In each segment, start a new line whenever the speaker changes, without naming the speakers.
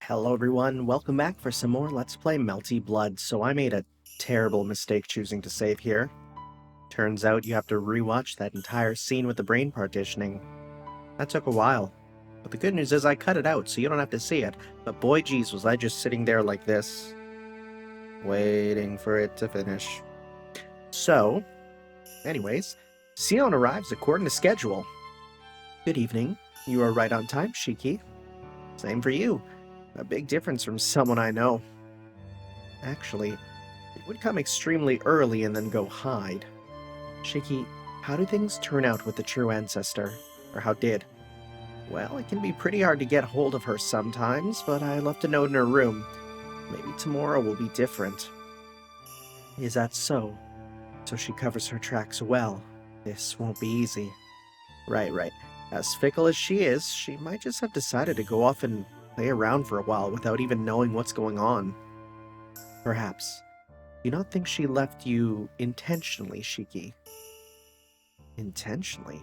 Hello everyone, welcome back for some more Let's Play Melty Blood. So I made a terrible mistake choosing to save here. Turns out you have to rewatch that entire scene with the brain partitioning. That took a while. But the good news is I cut it out, so you don't have to see it. But boy geez, was I just sitting there like this, waiting for it to finish. So, anyways, Cion arrives according to schedule. Good evening. You are right on time, Shiki. Same for you. A big difference from someone I know. Actually, it would come extremely early and then go hide. Shiki, how do things turn out with the true ancestor? Or how did? Well, it can be pretty hard to get hold of her sometimes, but I left a note in her room. Maybe tomorrow will be different. Is that so? So she covers her tracks well. This won't be easy. Right. As fickle as she is, she might just have decided to go off and play around for a while without even knowing what's going on. Perhaps. Do you not think she left you intentionally, Shiki? Intentionally?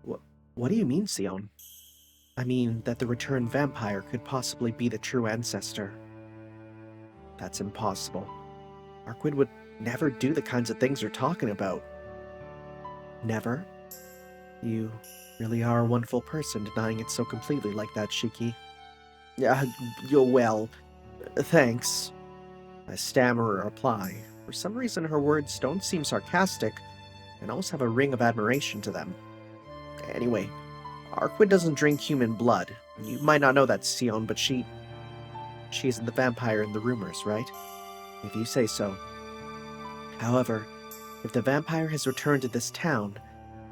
What do you mean, Cion? I mean that the returned vampire could possibly be the true ancestor. That's impossible. Arkwud would never do the kinds of things you're talking about. Never? You really are a wonderful person denying it so completely like that, Shiki. Well, thanks. I stammer a reply. For some reason her words don't seem sarcastic, and almost have a ring of admiration to them. Anyway, Arkwud doesn't drink human blood. You might not know that, Cion, but she isn't the vampire in the rumors, right? If you say so. However, if the vampire has returned to this town,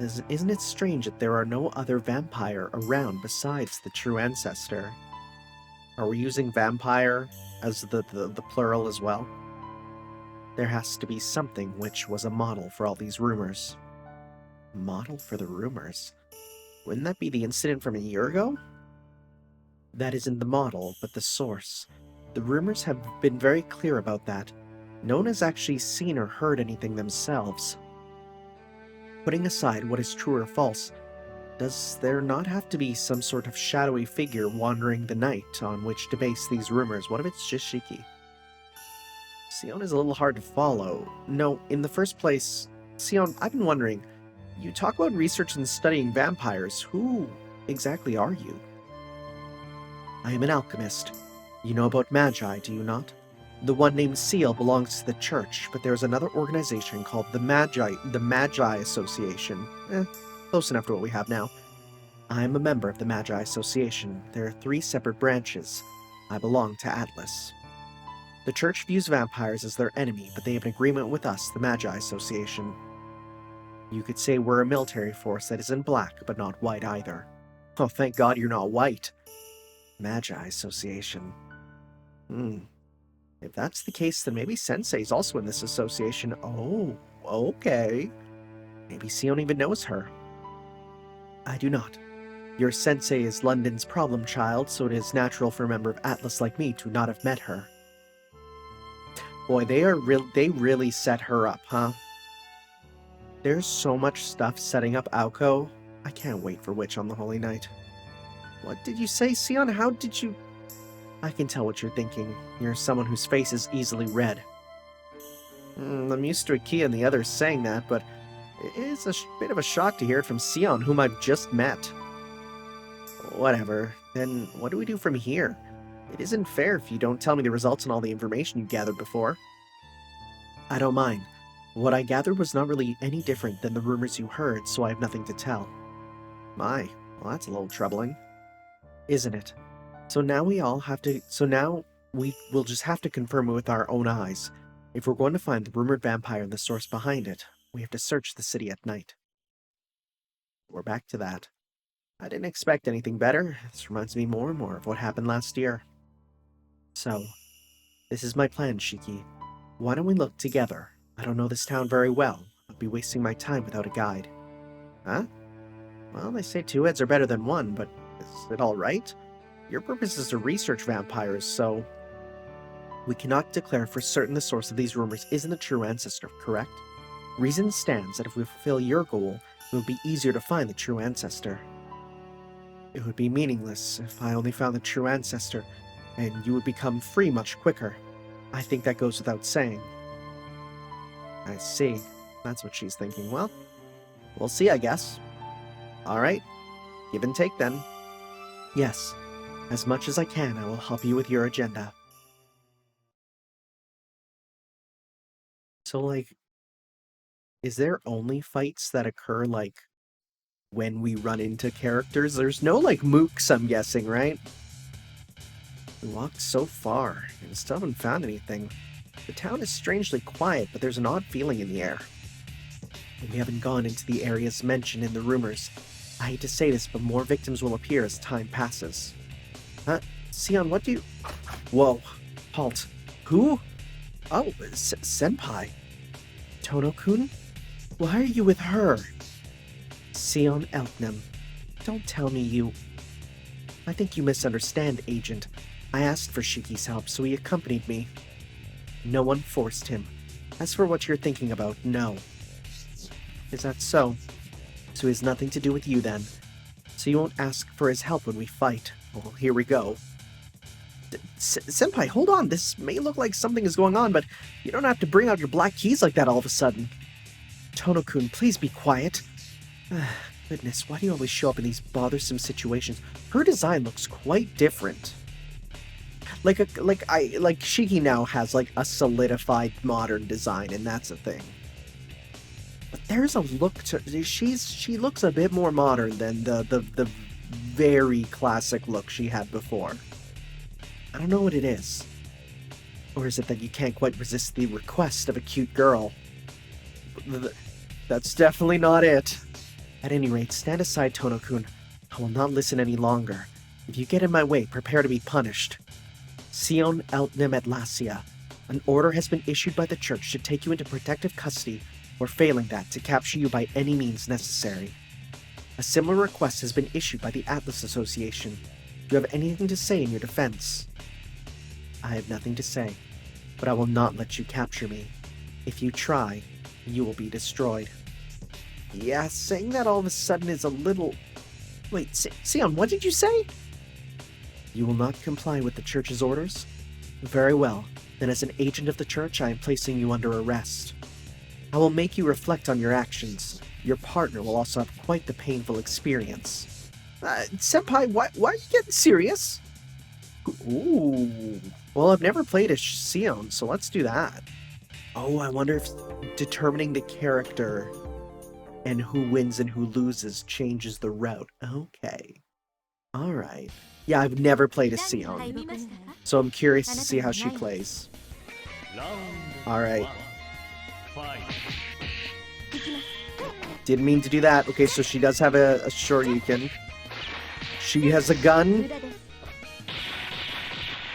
isn't it strange that there are no other vampire around besides the true ancestor? Are we using vampire as the plural as well? There has to be something which was a model for all these rumors. Model for the rumors? Wouldn't that be the incident from a year ago? That isn't the model, but the source. The rumors have been very clear about that. No one has actually seen or heard anything themselves. Putting aside what is true or false, does there not have to be some sort of shadowy figure wandering the night on which to base these rumors? What if it's just Shiki? Cion is a little hard to follow. No, in the first place, Cion, I've been wondering, you talk about research and studying vampires. Who exactly are you? I am an alchemist. You know about Magi, do you not? The one named Seal belongs to the church, but there is another organization called the Magi Association. Close enough to what we have now. I am a member of the Magi Association. There are 3 separate branches. I belong to Atlas. The church views vampires as their enemy, but they have an agreement with us, the Magi Association. You could say we're a military force that isn't black, but not white either. Oh, thank God you're not white. Magi Association. If that's the case, then maybe Sensei's also in this association. Oh, okay. Maybe Cion even knows her. I do not. Your sensei is London's problem child, so it is natural for a member of Atlas like me to not have met her. Boy, they really set her up, huh? There's so much stuff setting up Alco. I can't wait for Witch on the Holy Night. What did you say, Cion? How did you... I can tell what you're thinking. You're someone whose face is easily read. I'm used to Akia and the others saying that, but it is a bit of a shock to hear it from Cion, whom I've just met. Whatever. Then what do we do from here? It isn't fair if you don't tell me the results and all the information you gathered before. I don't mind. What I gathered was not really any different than the rumors you heard, so I have nothing to tell. My, well, that's a little troubling. Isn't it? So now we will just have to confirm it with our own eyes. If we're going to find the rumored vampire and the source behind it, we have to search the city at night. We're back to that. I didn't expect anything better. This reminds me more and more of what happened last year. So, this is my plan, Shiki. Why don't we look together? I don't know this town very well. I'd be wasting my time without a guide. Huh? Well, they say 2 heads are better than 1, but is it all right? Your purpose is to research vampires, so... We cannot declare for certain the source of these rumors isn't the true ancestor, correct? Reason stands that if we fulfill your goal, it will be easier to find the true ancestor. It would be meaningless if I only found the true ancestor. and you would become free much quicker. I think that goes without saying. I see. That's what she's thinking. Well, we'll see, I guess. Alright. Give and take, then. Yes. As much as I can, I will help you with your agenda. So, like, is there only fights that occur, like, when we run into characters? There's no, like, mooks, I'm guessing, right? We walked so far, and still haven't found anything. The town is strangely quiet, but there's an odd feeling in the air. And we haven't gone into the areas mentioned in the rumors. I hate to say this, but more victims will appear as time passes. Huh? Cion, what do you... Whoa. Halt. Who? Oh, Senpai. Tono-kun? Why are you with her? Cion Elknem. Don't tell me you... I think you misunderstand, Agent. I asked for Shiki's help, so he accompanied me. No one forced him. As for what you're thinking about, no. Is that so? So he has nothing to do with you, then. So you won't ask for his help when we fight. Well, here we go. Senpai, hold on. This may look like something is going on, but you don't have to bring out your black keys like that all of a sudden. Tono-kun, please be quiet. Goodness, why do you always show up in these bothersome situations? Her design looks quite different. Like Shiki now has like a solidified modern design, and that's a thing. But there's a look to she looks a bit more modern than the very classic look she had before. I don't know what it is. Or is it that you can't quite resist the request of a cute girl? That's definitely not it. At any rate, stand aside, Tono-kun. I will not listen any longer. If you get in my way, prepare to be punished. Cion Elknem et Lacia. An order has been issued by the church to take you into protective custody, or failing that, to capture you by any means necessary. A similar request has been issued by the Atlas Association. Do you have anything to say in your defense? I have nothing to say, but I will not let you capture me. If you try, you will be destroyed. Yeah, saying that all of a sudden is a little... Wait, Cion, what did you say? You will not comply with the church's orders? Very well. Then as an agent of the church, I am placing you under arrest. I will make you reflect on your actions. Your partner will also have quite the painful experience. Senpai, why are you getting serious? Ooh. Well, I've never played as Cion, so let's do that. Oh, I wonder if determining the character and who wins and who loses changes the route. Okay. Alright. Yeah, I've never played as Cion, so I'm curious to see how she plays. Alright. Didn't mean to do that. Okay, so she does have a Shoryuken. She has a gun.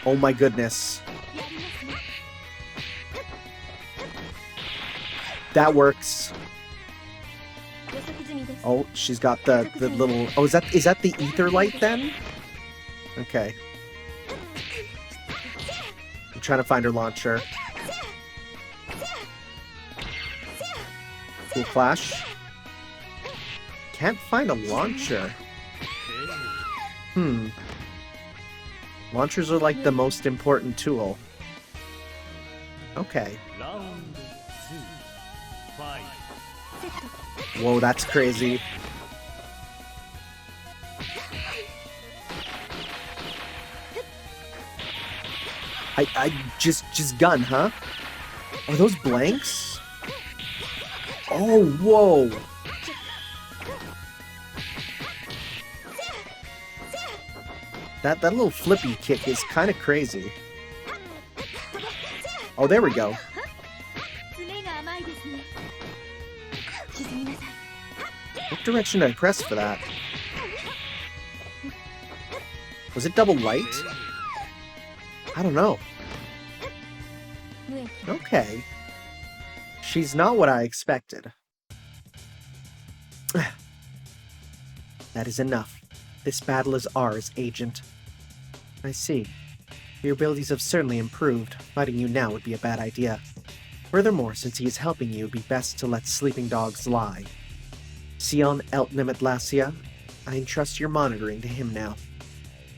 Oh my goodness. That works. Oh, she's got the little... Oh, is that the ether light then? Okay. I'm trying to find her launcher. Cool flash. Can't find a launcher. Launchers are like the most important tool. Okay. Whoa, that's crazy. I just gun, huh? Are those blanks? Oh, whoa. That little flippy kick is kind of crazy. Oh, there we go. What direction did I press for that? Was it double light? I don't know. Okay. She's not what I expected. That is enough. This battle is ours, Agent. I see. Your abilities have certainly improved. Fighting you now would be a bad idea. Furthermore, since he is helping you, it would be best to let sleeping dogs lie. Cion Elknem et Lacia, I entrust your monitoring to him now.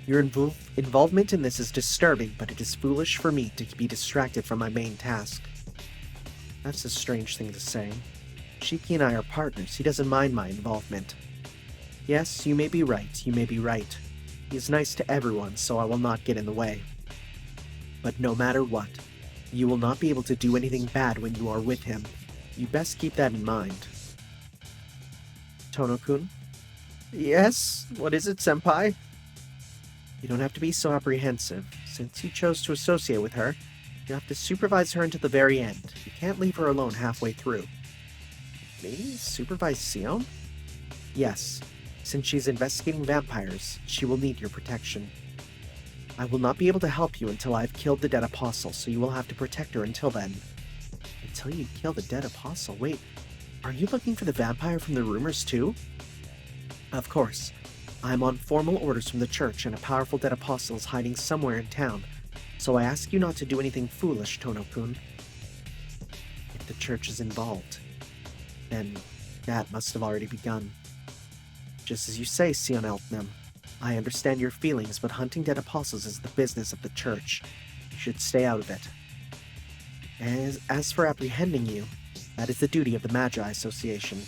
Your involvement in this is disturbing, but it is foolish for me to be distracted from my main task. That's a strange thing to say. Shiki and I are partners. He doesn't mind my involvement. Yes, you may be right. You may be right. He is nice to everyone, so I will not get in the way. But no matter what, you will not be able to do anything bad when you are with him. You best keep that in mind. Tono-kun? Yes? What is it, senpai? You don't have to be so apprehensive. Since you chose to associate with her, you have to supervise her until the very end. You can't leave her alone halfway through. Maybe supervise Cion? Yes. Since she's investigating vampires, she will need your protection. I will not be able to help you until I've killed the dead apostle, so you will have to protect her until then. Until you kill the dead apostle? Wait, are you looking for the vampire from the rumors too? Of course. I am on formal orders from the church, and a powerful dead apostle is hiding somewhere in town, so I ask you not to do anything foolish, Tono-kun. If the church is involved, then that must have already begun. Just as you say, Cion Eltnam. I understand your feelings, but hunting dead apostles is the business of the church. You should stay out of it. As for apprehending you, that is the duty of the Magi Association.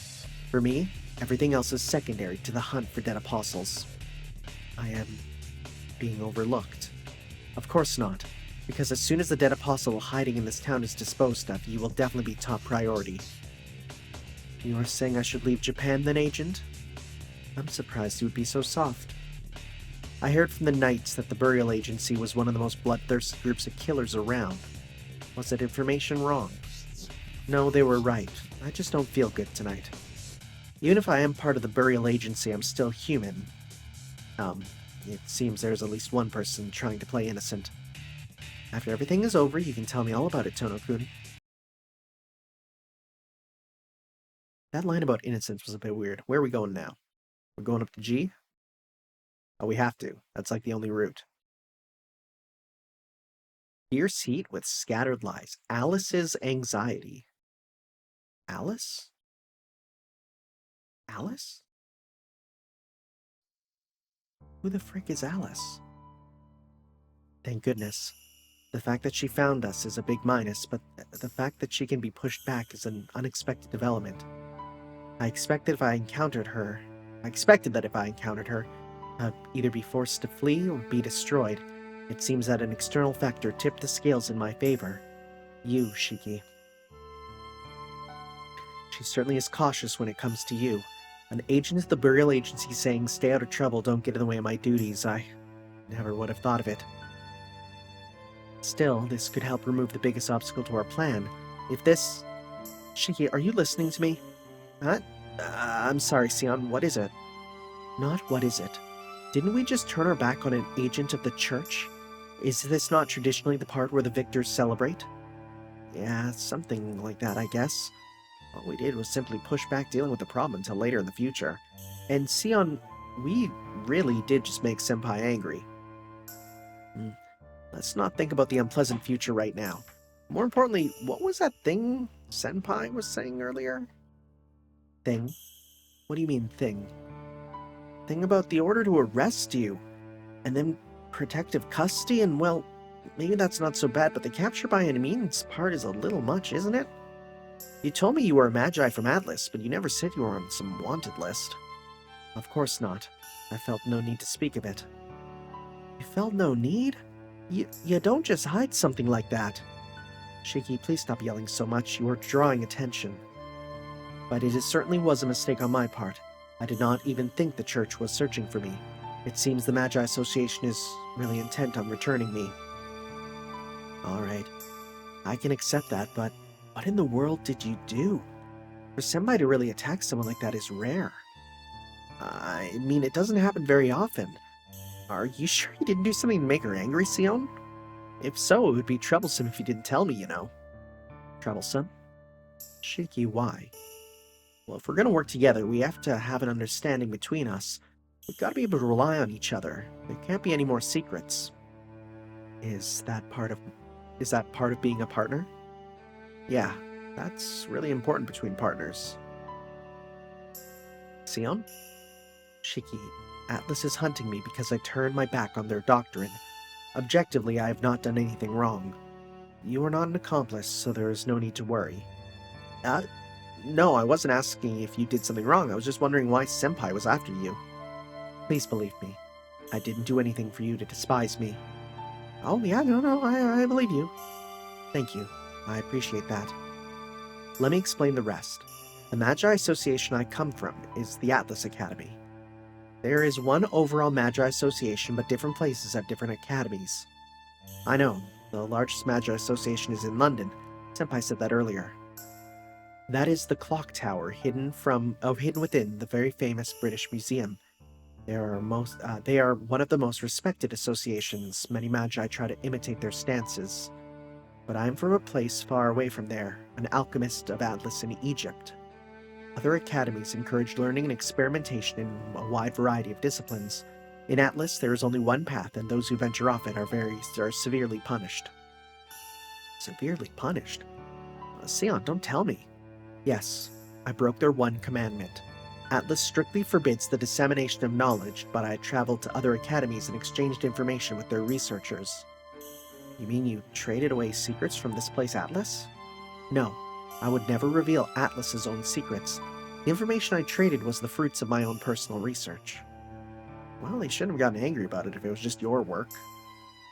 For me, everything else is secondary to the hunt for dead apostles. I am being overlooked. Of course not, because as soon as the dead apostle hiding in this town is disposed of, you will definitely be top priority. You are saying I should leave Japan then, Agent? I'm surprised you would be so soft. I heard from the Knights that the Burial Agency was one of the most bloodthirsty groups of killers around. Was that information wrong? No, they were right. I just don't feel good tonight. Even if I am part of the Burial Agency, I'm still human. It seems there's at least one person trying to play innocent. After everything is over, you can tell me all about it, Tono-kun. That line about innocence was a bit weird. Where are we going now? We're going up to G? Oh, we have to. That's like the only route. Fierce heat with scattered lies. Alice's anxiety. Alice? Alice? Who the frick is Alice? Thank goodness. The fact that she found us is a big minus, but the fact that she can be pushed back is an unexpected development. I expected that if I encountered her, I'd either be forced to flee or be destroyed. It seems that an external factor tipped the scales in my favor. You, Shiki. She certainly is cautious when it comes to you. An agent of the Burial Agency saying, stay out of trouble, don't get in the way of my duties. I never would have thought of it. Still, this could help remove the biggest obstacle to our plan. If this... Shiki, are you listening to me? Huh? I'm sorry, Cion, what is it? Not what is it. Didn't we just turn our back on an agent of the church? Is this not traditionally the part where the victors celebrate? Yeah, something like that, I guess. All we did was simply push back dealing with the problem until later in the future. And Cion, we really did just make Senpai angry. Let's not think about the unpleasant future right now. More importantly, what was that thing Senpai was saying earlier? Thing? What do you mean, thing? Thing about the order to arrest you, and then protective custody, and well, maybe that's not so bad, but the capture by any means part is a little much, isn't it? You told me you were a Magi from Atlas, but you never said you were on some wanted list. Of course not. I felt no need to speak of it. You felt no need? You don't just hide something like that. Shiki, please stop yelling so much. You are drawing attention. But it certainly was a mistake on my part. I did not even think the church was searching for me. It seems the Magi Association is really intent on returning me. Alright. I can accept that, but what in the world did you do? For somebody to really attack someone like that is rare. I mean, it doesn't happen very often. Are you sure you didn't do something to make her angry, Cion? If so, it would be troublesome if you didn't tell me, you know. Troublesome? Shiki, why? Well, if we're gonna work together, we have to have an understanding between us. We've got to be able to rely on each other. There can't be any more secrets. Is that part of being a partner? Yeah, that's really important between partners. Cion? Shiki, Atlas is hunting me because I turned my back on their doctrine. Objectively, I have not done anything wrong. You are not an accomplice, so there is no need to worry. No, I wasn't asking if you did something wrong. I was just wondering why Senpai was after you. Please believe me. I didn't do anything for you to despise me. Oh, yeah, no, I believe you. Thank you. I appreciate that. Let me explain the rest. The Magi Association I come from is the Atlas Academy. There is one overall Magi Association, but different places have different academies. I know, the largest Magi Association is in London. Senpai said that earlier. That is the Clock Tower, hidden within the very famous British Museum. They are one of the most respected associations. Many Magi try to imitate their stances. But I am from a place far away from there, an alchemist of Atlas in Egypt. Other academies encourage learning and experimentation in a wide variety of disciplines. In Atlas, there is only one path, and those who venture off it are severely punished. Severely punished? Cion, don't tell me. Yes, I broke their one commandment. Atlas strictly forbids the dissemination of knowledge, but I traveled to other academies and exchanged information with their researchers. You mean you traded away secrets from this place, Atlas? No, I would never reveal Atlas's own secrets. The information I traded was the fruits of my own personal research. Well, they shouldn't have gotten angry about it if it was just your work.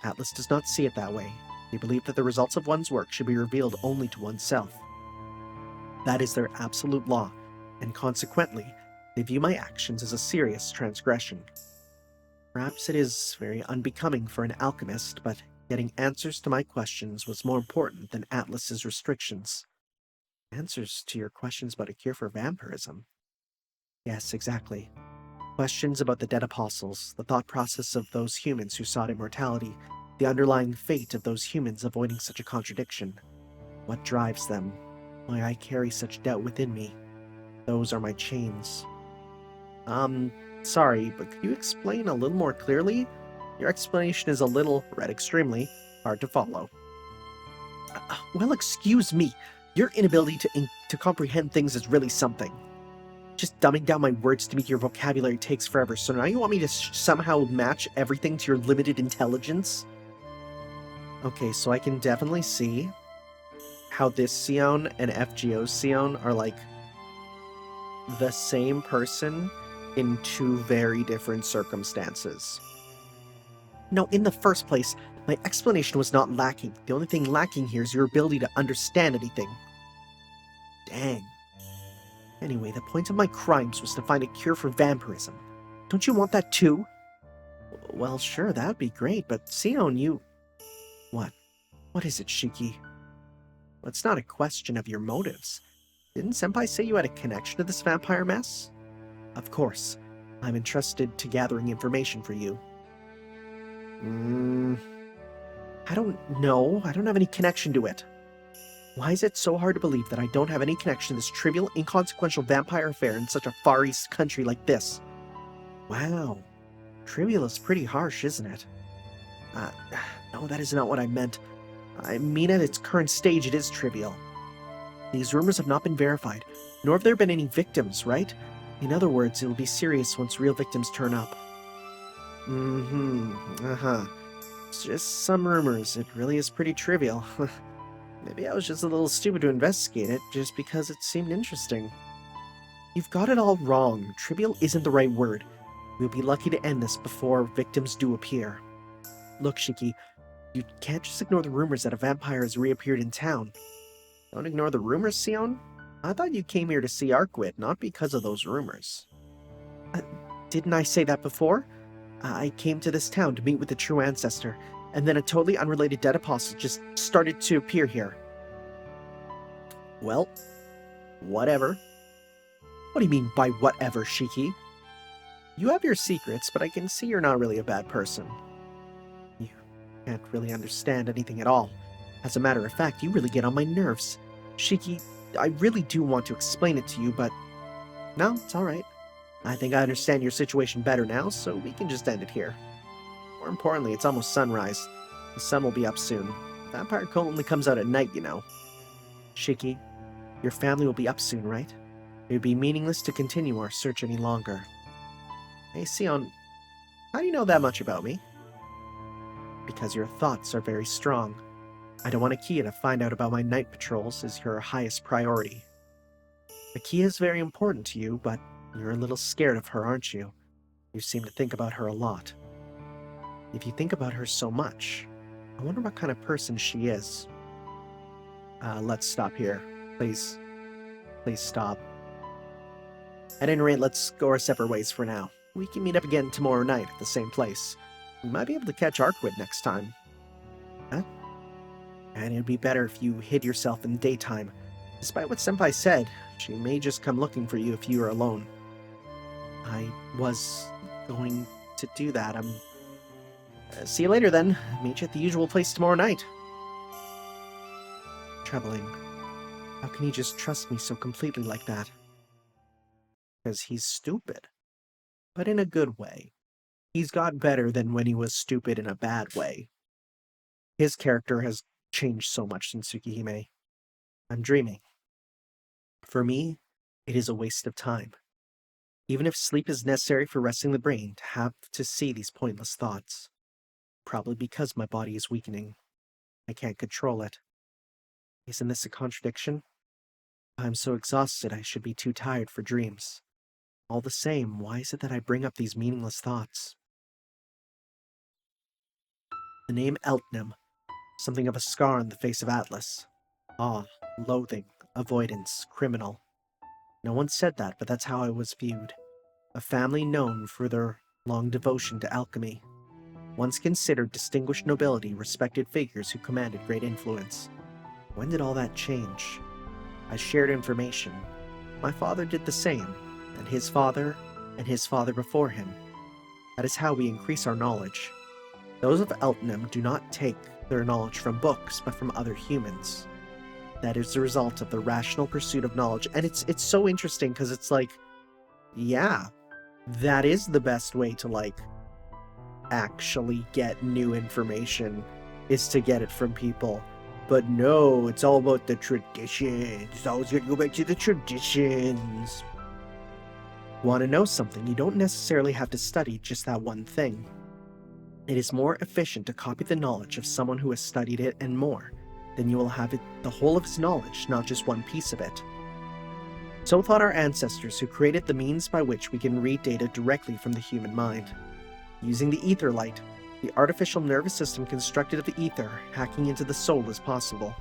Atlas does not see it that way. They believe that the results of one's work should be revealed only to oneself. That is their absolute law, and consequently, they view my actions as a serious transgression. Perhaps it is very unbecoming for an alchemist, but getting answers to my questions was more important than Atlas's restrictions. Answers to your questions about a cure for vampirism? Yes, exactly. Questions about the dead apostles, the thought process of those humans who sought immortality, the underlying fate of those humans avoiding such a contradiction. What drives them? Why I carry such doubt within me. Those are my chains. Sorry, but could you explain a little more clearly? Your explanation is a little, read extremely, hard to follow. Well, excuse me. Your inability to comprehend things is really something. Just dumbing down my words to meet your vocabulary takes forever, so now you want me to somehow match everything to your limited intelligence? Okay, so I can definitely see how this Cion and FGO's Cion are like the same person in two very different circumstances. No, in the first place, my explanation was not lacking. The only thing lacking here is your ability to understand anything. Dang. Anyway, the point of my crimes was to find a cure for vampirism. Don't you want that too? Well, sure, that would be great, but Cion, you... What? What is it, Shiki? Well, it's not a question of your motives. Didn't Senpai say you had a connection to this vampire mess? Of course. I'm entrusted to gathering information for you. I don't know. I don't have any connection to it. Why is it so hard to believe that I don't have any connection to this trivial, inconsequential vampire affair in such a far east country like this? Wow. Trivial is pretty harsh, isn't it? No, that is not what I meant. I mean, at its current stage, it is trivial. These rumors have not been verified, nor have there been any victims, right? In other words, it'll be serious once real victims turn up. It's just some rumors. It really is pretty trivial. Maybe I was just a little stupid to investigate it, just because it seemed interesting. You've got it all wrong. Trivial isn't the right word. We'll be lucky to end this before victims do appear. Look, Shiki, you can't just ignore the rumors that a vampire has reappeared in town. Don't ignore the rumors, Cion? I thought you came here to see Arkwud, not because of those rumors. Didn't I say that before? I came to this town to meet with the true ancestor, and then a totally unrelated dead apostle just started to appear here. Well, whatever. What do you mean by whatever, Shiki? You have your secrets, but I can see you're not really a bad person. You can't really understand anything at all. As a matter of fact, you really get on my nerves. Shiki, I really do want to explain it to you, but... No, it's alright. I think I understand your situation better now, so we can just end it here. More importantly, it's almost sunrise. The sun will be up soon. Vampire cult only comes out at night, you know. Shiki, your family will be up soon, right? It would be meaningless to continue our search any longer. Hey, Cion, How do you know that much about me? Because your thoughts are very strong. Akia to find out about my night patrols is your highest priority. Akia is very important to you, but you're a little scared of her, aren't you? You seem to think about her a lot. If you think about her so much, I wonder what kind of person she is. Let's stop here. Please. Please stop. At any rate, let's go our separate ways for now. We can meet up again tomorrow night at the same place. We might be able to catch Arkwud next time. Huh? And it'd be better if you hid yourself in the daytime. Despite what Senpai said, she may just come looking for you if you are alone. I was going to do that. See you later then. Meet you at the usual place tomorrow night. Troubling. How can he just trust me so completely like that? Because he's stupid. But in a good way. He's got better than when he was stupid in a bad way. His character has changed so much since Tsukihime. I'm dreaming. For me, it is a waste of time. Even if sleep is necessary for resting the brain, to have to see these pointless thoughts. Probably because my body is weakening. I can't control it. Isn't this a contradiction? I'm so exhausted I should be too tired for dreams. All the same, why is it that I bring up these meaningless thoughts? The name Eltnam, something of a scar on the face of Atlas. Awe, loathing, avoidance, criminal. No one said that, but that's how I was viewed. A family known for their long devotion to alchemy. Once considered distinguished nobility, respected figures who commanded great influence. When did all that change? I shared information. My father did the same, and his father before him. That is how we increase our knowledge. Those of Eltnam do not take their knowledge from books, but from other humans. That is the result of the rational pursuit of knowledge. And it's so interesting, because it's like, yeah, that is the best way to, actually get new information, is to get it from people. But no, it's all about the traditions. It's always going to go back to the traditions. Want to know something? You don't necessarily have to study just that one thing. It is more efficient to copy the knowledge of someone who has studied it and more. Then you will have the whole of his knowledge, not just one piece of it. So thought our ancestors who created the means by which we can read data directly from the human mind. Using the ether light, the artificial nervous system constructed of the ether, hacking into the soul is possible.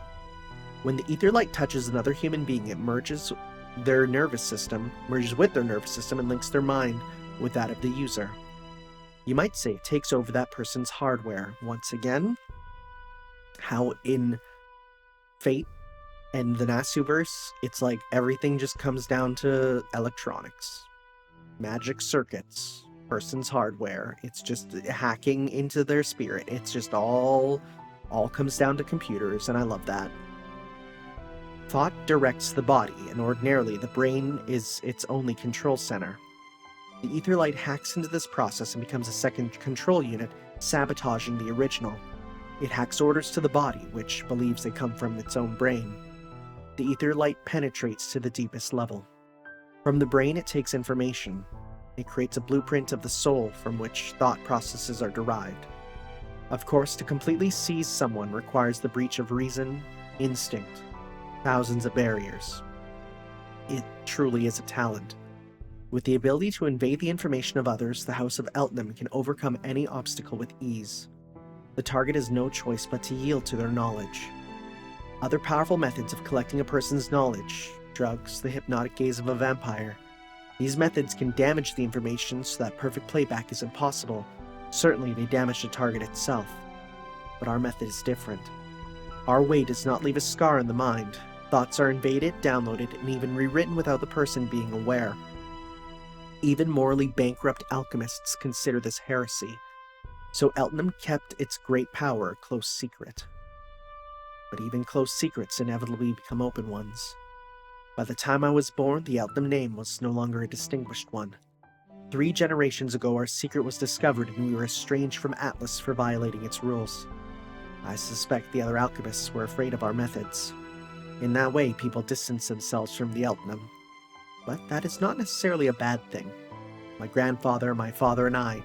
When the ether light touches another human being, it merges with their nervous system, and links their mind with that of the user. You might say it takes over that person's hardware. Once again, how in Fate and the Nasuverse, it's like everything just comes down to electronics. Magic circuits, person's hardware. It's just hacking into their spirit. It's just all comes down to computers, and I love that. Thought directs the body, and ordinarily the brain is its only control center. The ether light hacks into this process and becomes a second control unit, sabotaging the original. It hacks orders to the body, which believes they come from its own brain. The ether light penetrates to the deepest level. From the brain it takes information. It creates a blueprint of the soul from which thought processes are derived. Of course, to completely seize someone requires the breach of reason, instinct, thousands of barriers. It truly is a talent. With the ability to invade the information of others, the House of Eltnam can overcome any obstacle with ease. The target has no choice but to yield to their knowledge. Other powerful methods of collecting a person's knowledge, drugs, the hypnotic gaze of a vampire. These methods can damage the information so that perfect playback is impossible. Certainly they damage the target itself. But our method is different. Our way does not leave a scar in the mind. Thoughts are invaded, downloaded, and even rewritten without the person being aware. Even morally bankrupt alchemists consider this heresy. So Eltnam kept its great power a close secret. But even close secrets inevitably become open ones. By the time I was born, the Eltnam name was no longer a distinguished one. 3 generations ago, our secret was discovered and we were estranged from Atlas for violating its rules. I suspect the other alchemists were afraid of our methods. In that way, people distanced themselves from the Eltnam. But that is not necessarily a bad thing. My grandfather, my father, and I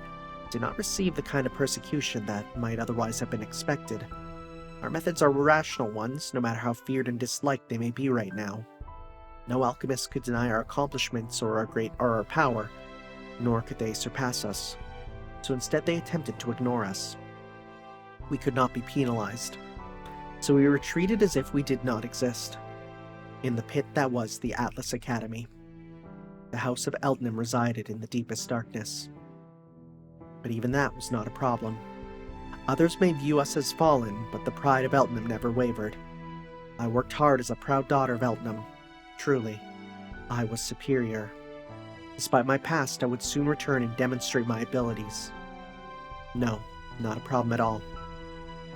did not receive the kind of persecution that might otherwise have been expected. Our methods are rational ones, no matter how feared and disliked they may be right now. No alchemist could deny our accomplishments or our power, nor could they surpass us. So instead they attempted to ignore us. We could not be penalized, so we were treated as if we did not exist. In the pit that was the Atlas Academy, the House of Eltnam resided in the deepest darkness. But even that was not a problem. Others may view us as fallen, but the pride of Eltnam never wavered. I worked hard as a proud daughter of Eltnam. Truly, I was superior. Despite my past, I would soon return and demonstrate my abilities. No, not a problem at all.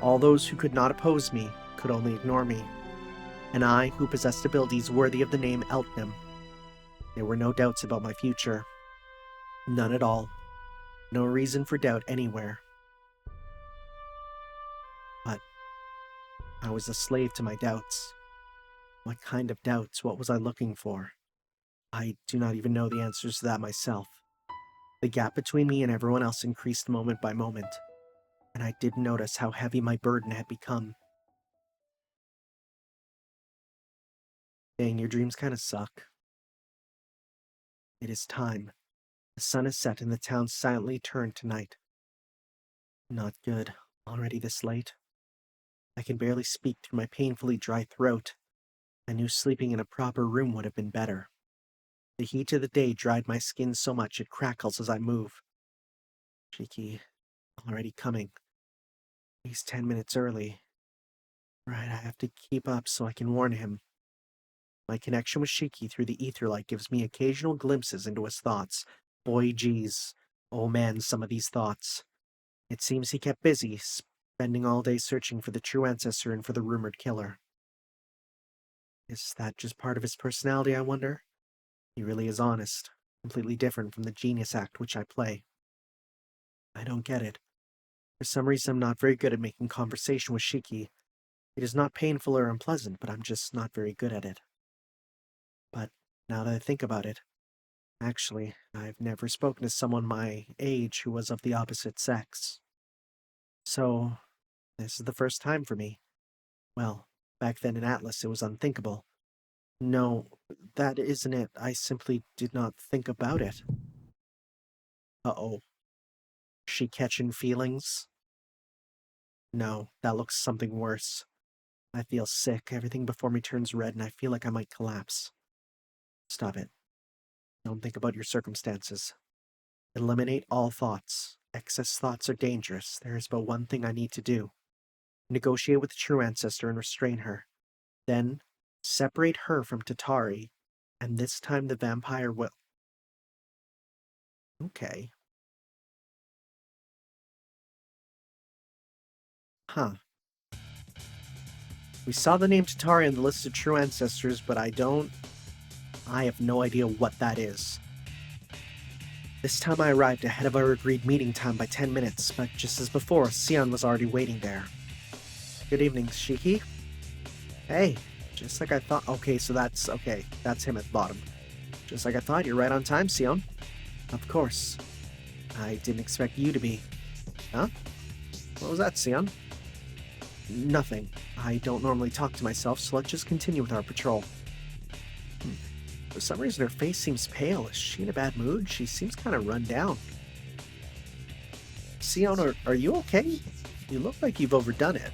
All those who could not oppose me could only ignore me. And I, who possessed abilities worthy of the name Eltnam. There were no doubts about my future. None at all. No reason for doubt anywhere. But I was a slave to my doubts. What kind of doubts? What was I looking for? I do not even know the answers to that myself. The gap between me and everyone else increased moment by moment, and I did notice how heavy my burden had become. Dang, your dreams kind of suck. It is time. The sun is set and the town silently turned to night. Not good. Already this late? I can barely speak through my painfully dry throat. I knew sleeping in a proper room would have been better. The heat of the day dried my skin so much it crackles as I move. Cheeky, already coming. He's 10 minutes early. Right, I have to keep up so I can warn him. My connection with Shiki through the etherlight gives me occasional glimpses into his thoughts. Boy, geez. Oh man, some of these thoughts. It seems he kept busy, spending all day searching for the true ancestor and for the rumored killer. Is that just part of his personality, I wonder? He really is honest, completely different from the genius act which I play. I don't get it. For some reason I'm not very good at making conversation with Shiki. It is not painful or unpleasant, but I'm just not very good at it. But now that I think about it, actually, I've never spoken to someone my age who was of the opposite sex. So, this is the first time for me. Well, back then in Atlas it was unthinkable. No, that isn't it. I simply did not think about it. Uh-oh. She catching feelings? No, that looks something worse. I feel sick. Everything before me turns red and I feel like I might collapse. Stop it. Don't think about your circumstances. Eliminate all thoughts. Excess thoughts are dangerous. There is but one thing I need to do. Negotiate with the true ancestor and restrain her. Then, separate her from Tatari, and this time the vampire will... Okay. Huh. We saw the name Tatari on the list of true ancestors, but I have no idea what that is. This time I arrived ahead of our agreed meeting time by 10 minutes, but just as before, Cion was already waiting there. Good evening, Shiki. Hey, just like I thought. Okay, so that's him at the bottom. Just like I thought, you're right on time, Cion. Of course. I didn't expect you to be. Huh? What was that, Cion? Nothing. I don't normally talk to myself, so let's just continue with our patrol. For some reason her face seems pale. Is she in a bad mood? She seems kind of run down. Cion, are you okay? You look like you've overdone it.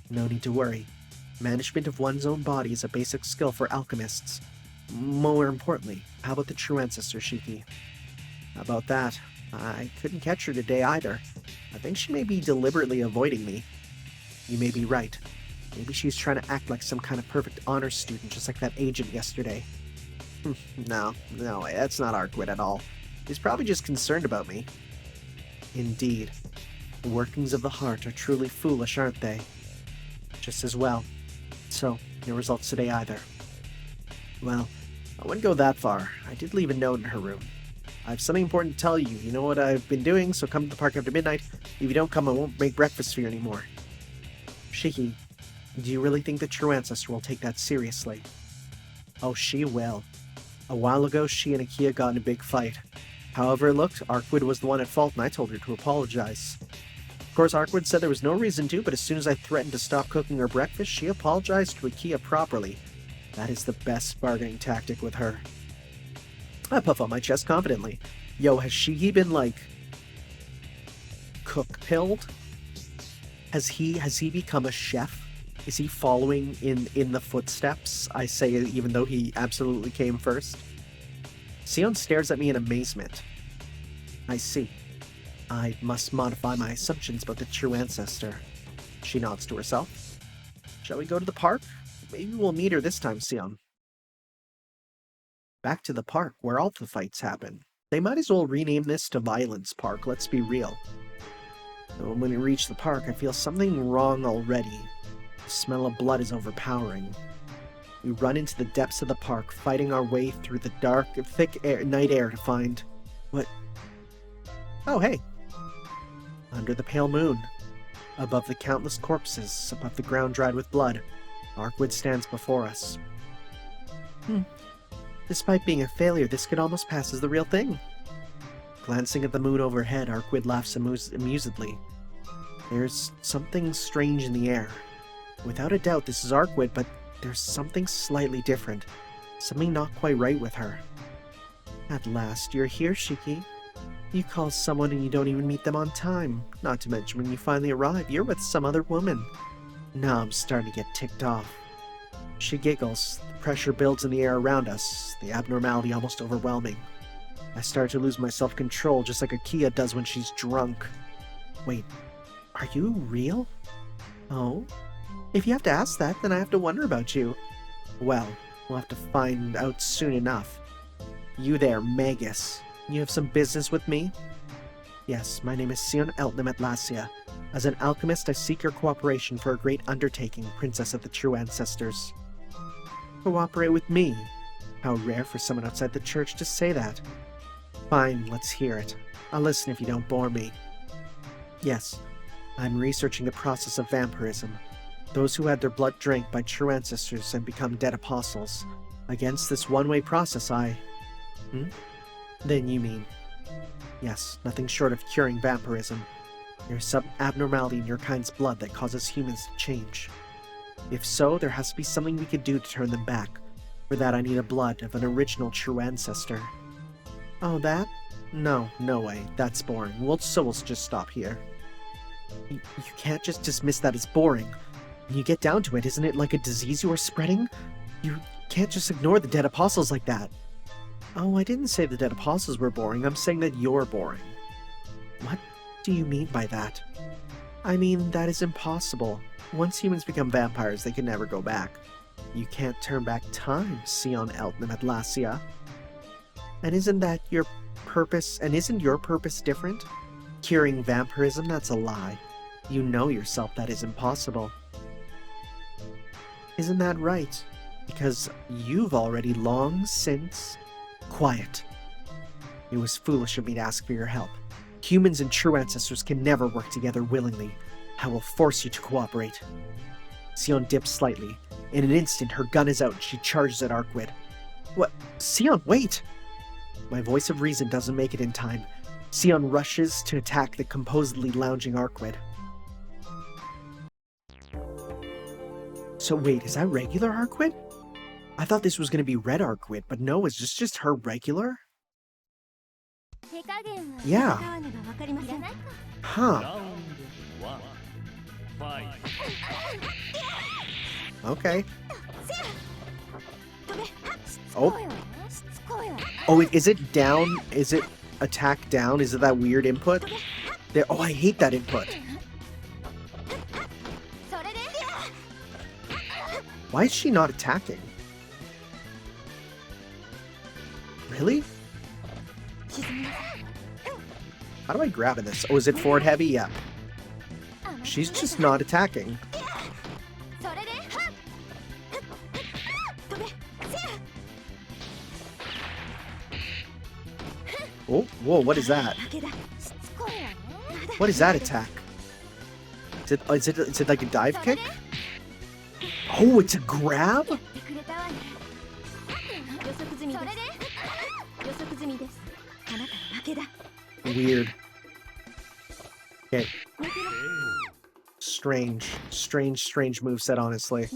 No need to worry. Management of one's own body is a basic skill for alchemists. More importantly, how about the true ancestor, Shiki? How about that? I couldn't catch her today either. I think she may be deliberately avoiding me. You may be right. Maybe she's trying to act like some kind of perfect honor student, just like that agent yesterday. No, that's not Arkwud at all. He's probably just concerned about me. Indeed. The workings of the heart are truly foolish, aren't they? Just as well. So, no results today either. Well, I wouldn't go that far. I did leave a note in her room. I have something important to tell you. You know what I've been doing, so come to the park after midnight. If you don't come, I won't make breakfast for you anymore. Shiki, do you really think the true ancestor will take that seriously? Oh, she will. A while ago, she and Akia got in a big fight. However it looked, Arkwud was the one at fault and I told her to apologize. Of course, Arkwud said there was no reason to, but as soon as I threatened to stop cooking her breakfast, she apologized to Akia properly. That is the best bargaining tactic with her. I puff on my chest confidently. Yo, has she been, like, cook-pilled? Has he become a chef? Is he following in the footsteps, I say, even though he absolutely came first? Cion stares at me in amazement. I see. I must modify my assumptions about the true ancestor. She nods to herself. Shall we go to the park? Maybe we'll meet her this time, Cion. Back to the park, where all the fights happen. They might as well rename this to Violence Park, let's be real. When we reach the park, I feel something wrong already. The smell of blood is overpowering. We run into the depths of the park, fighting our way through the dark, thick night air to find... What? Oh, hey. Under the pale moon, above the countless corpses, above the ground dried with blood, Arkwud stands before us. Despite being a failure, this could almost pass as the real thing. Glancing at the moon overhead, Arkwud laughs amusedly. There's something strange in the air. Without a doubt, this is Arkwud, but there's something slightly different. Something not quite right with her. At last, you're here, Shiki. You call someone and you don't even meet them on time. Not to mention when you finally arrive, you're with some other woman. Now I'm starting to get ticked off. She giggles. The pressure builds in the air around us, the abnormality almost overwhelming. I start to lose my self-control just like Akia does when she's drunk. Wait, are you real? Oh? If you have to ask that, then I have to wonder about you. Well, we'll have to find out soon enough. You there, Magus. You have some business with me? Yes, my name is Cion of Walachia. As an alchemist, I seek your cooperation for a great undertaking, Princess of the True Ancestors. Cooperate with me? How rare for someone outside the church to say that. Fine, let's hear it. I'll listen if you don't bore me. Yes, I'm researching the process of vampirism. Those who had their blood drank by true ancestors and become dead apostles. Against this one-way process, Then you mean... Yes, nothing short of curing vampirism. There's some abnormality in your kind's blood that causes humans to change. If so, there has to be something we could do to turn them back. For that I need a blood of an original true ancestor. Oh, that? No way. That's boring. We'll just stop here. You can't just dismiss that as boring. When you get down to it, isn't it like a disease you are spreading? You can't just ignore the dead apostles like that. Oh, I didn't say the dead apostles were boring. I'm saying that you're boring. What do you mean by that? I mean, that is impossible. Once humans become vampires, they can never go back. You can't turn back time, Cion of Walachia. And isn't that your purpose? And isn't your purpose different? Curing vampirism? That's a lie. You know yourself that is impossible. Isn't that right? Because you've already long since... Quiet. It was foolish of me to ask for your help. Humans and true ancestors can never work together willingly. I will force you to cooperate. Cion dips slightly. In an instant, her gun is out and she charges at Arkwud. What? Cion, wait! My voice of reason doesn't make it in time. Cion rushes to attack the composedly lounging Arkwud. So wait, is that regular Arkwud? I thought this was going to be red Arkwud, but no, is this just her regular? Yeah. Huh. Okay. Oh, is it down? Is it attack down? Is it that weird input? There. Oh, I hate that input. Why is she not attacking? Really? How do I grab in this? Oh, is it forward heavy? Yeah. She's just not attacking. Oh, whoa, what is that? What is that attack? Is it like a dive kick? Oh, it's a grab? Weird. Okay. Strange moveset, honestly.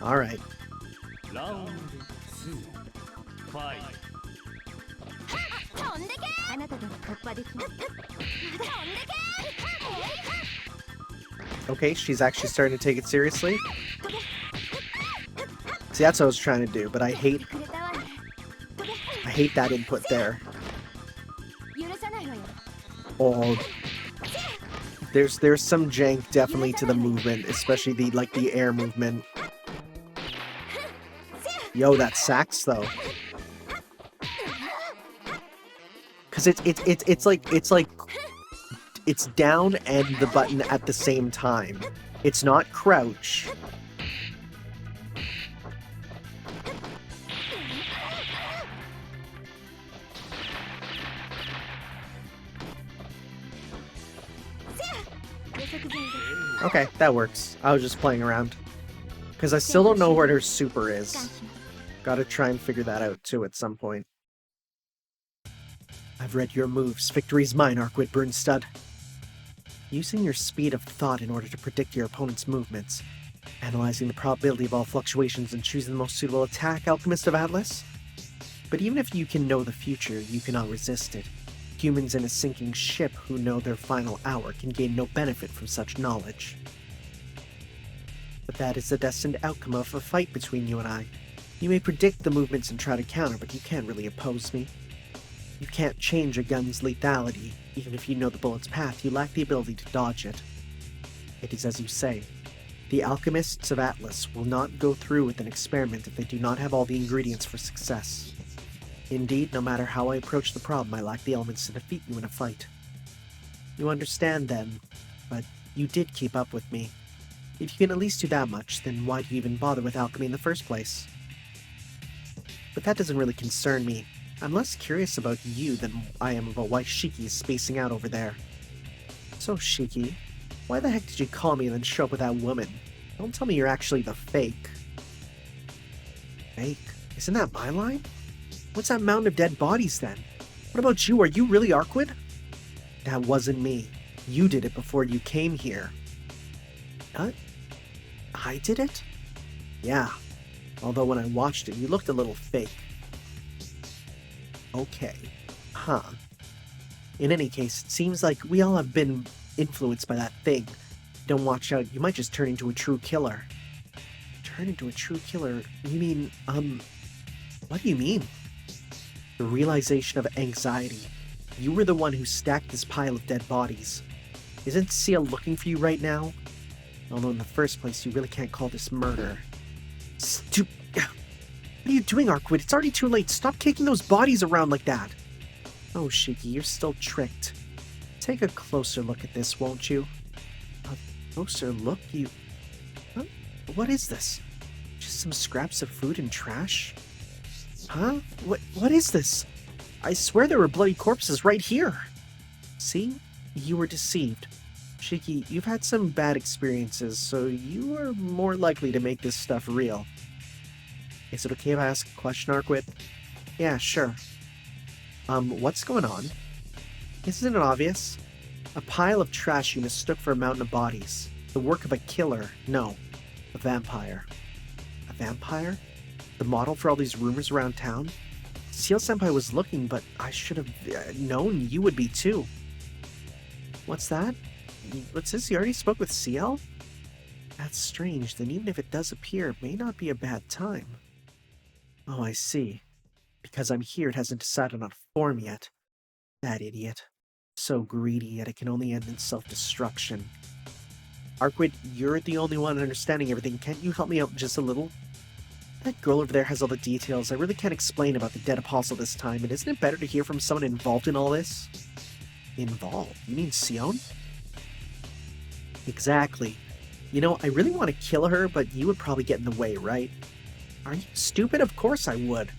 Alright.
Round 2. Fight.
Okay, she's actually starting to take it seriously. See, that's what I was trying to do, but I hate that input there. Oh, there's some jank definitely to the movement, especially the air movement. Yo, that sax though. Cause it's like it's down and the button at the same time. It's not crouch. Okay, that works. I was just playing around. Because I still don't know what her super is. Gotta try and figure that out too at some point. I've read your moves. Victory's mine, Arkwud Burnstud. Using your speed of thought in order to predict your opponent's movements. Analyzing the probability of all fluctuations and choosing the most suitable attack, Alchemist of Atlas. But even if you can know the future, you cannot resist it. Humans in a sinking ship who know their final hour can gain no benefit from such knowledge. But that is the destined outcome of a fight between you and I. You may predict the movements and try to counter, but you can't really oppose me. You can't change a gun's lethality. Even if you know the bullet's path, you lack the ability to dodge it. It is as you say. The Alchemists of Atlas will not go through with an experiment if they do not have all the ingredients for success. Indeed, no matter how I approach the problem, I lack the elements to defeat you in a fight. You understand then, but you did keep up with me. If you can at least do that much, then why do you even bother with alchemy in the first place? But that doesn't really concern me. I'm less curious about you than I am about why Shiki is spacing out over there. So, Shiki, why the heck did you call me and then show up with that woman? Don't tell me you're actually the fake. Fake? Isn't that my line? What's that mountain of dead bodies then? What about you? Are you really Arkwud? That wasn't me. You did it before you came here. What? I did it? Yeah. Although when I watched it, you looked a little fake. Okay. Huh. In any case, it seems like we all have been influenced by that thing. Don't watch out, you might just turn into a true killer. Turn into a true killer? You mean, what do you mean? The realization of anxiety. You were the one who stacked this pile of dead bodies. Isn't Cion looking for you right now? Although in the first place, you really can't call this murder. What are you doing, Arkwud? It's already too late. Stop kicking those bodies around like that. Oh, Shiki, you're still tricked. Take a closer look at this, won't you? A closer look? Huh? What is this? Just some scraps of food and trash? Huh? What is this? I swear there were bloody corpses right here. See? You were deceived. Shiki, you've had some bad experiences, so you are more likely to make this stuff real. Is it okay if I ask a question, Arkwud? Yeah, sure. What's going on? Isn't it obvious? A pile of trash you mistook for a mountain of bodies. The work of a killer. No, a vampire. A vampire? The model for all these rumors around town? Cion-senpai was looking, but I should have known you would be too. What's that? What's this? You already spoke with Cion? That's strange. Then even if it does appear, it may not be a bad time. Oh, I see. Because I'm here, it hasn't decided on a form yet. That idiot. So greedy, yet it can only end in self-destruction. Arkwud, you're the only one understanding everything. Can't you help me out just a little? That girl over there has all the details. I really can't explain about the dead apostle this time, and isn't it better to hear from someone involved in all this? Involved? You mean Cion? Exactly. You know, I really want to kill her, but you would probably get in the way, right? Are you stupid? Of course I would.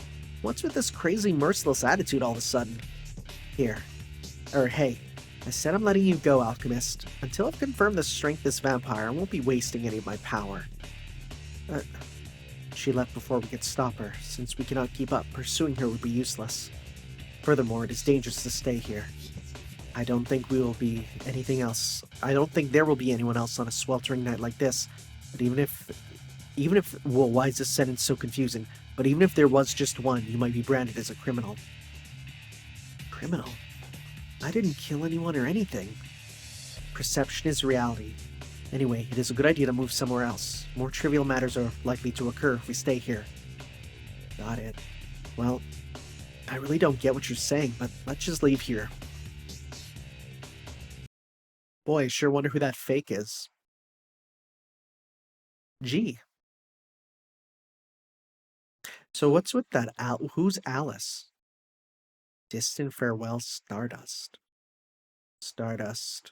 What's with this crazy, merciless attitude all of a sudden? Here. Hey. I said I'm letting you go, Alchemist. Until I've confirmed the strength of this vampire, I won't be wasting any of my power. She left before we could stop her. Since we cannot keep up, pursuing her would be useless. Furthermore, it is dangerous to stay here. I don't think we will be anything else. I don't think there will be anyone else on a sweltering night like this. But even if, well, why is this sentence so confusing? But even if there was just one, you might be branded as a criminal. Criminal? I didn't kill anyone or anything. Perception is reality. Anyway, it is a good idea to move somewhere else. More trivial matters are likely to occur if we stay here. Got it. Well, I really don't get what you're saying, but let's just leave here. Boy, I sure wonder who that fake is. Gee. So what's with that who's Alice? Distant farewell, Stardust. Stardust.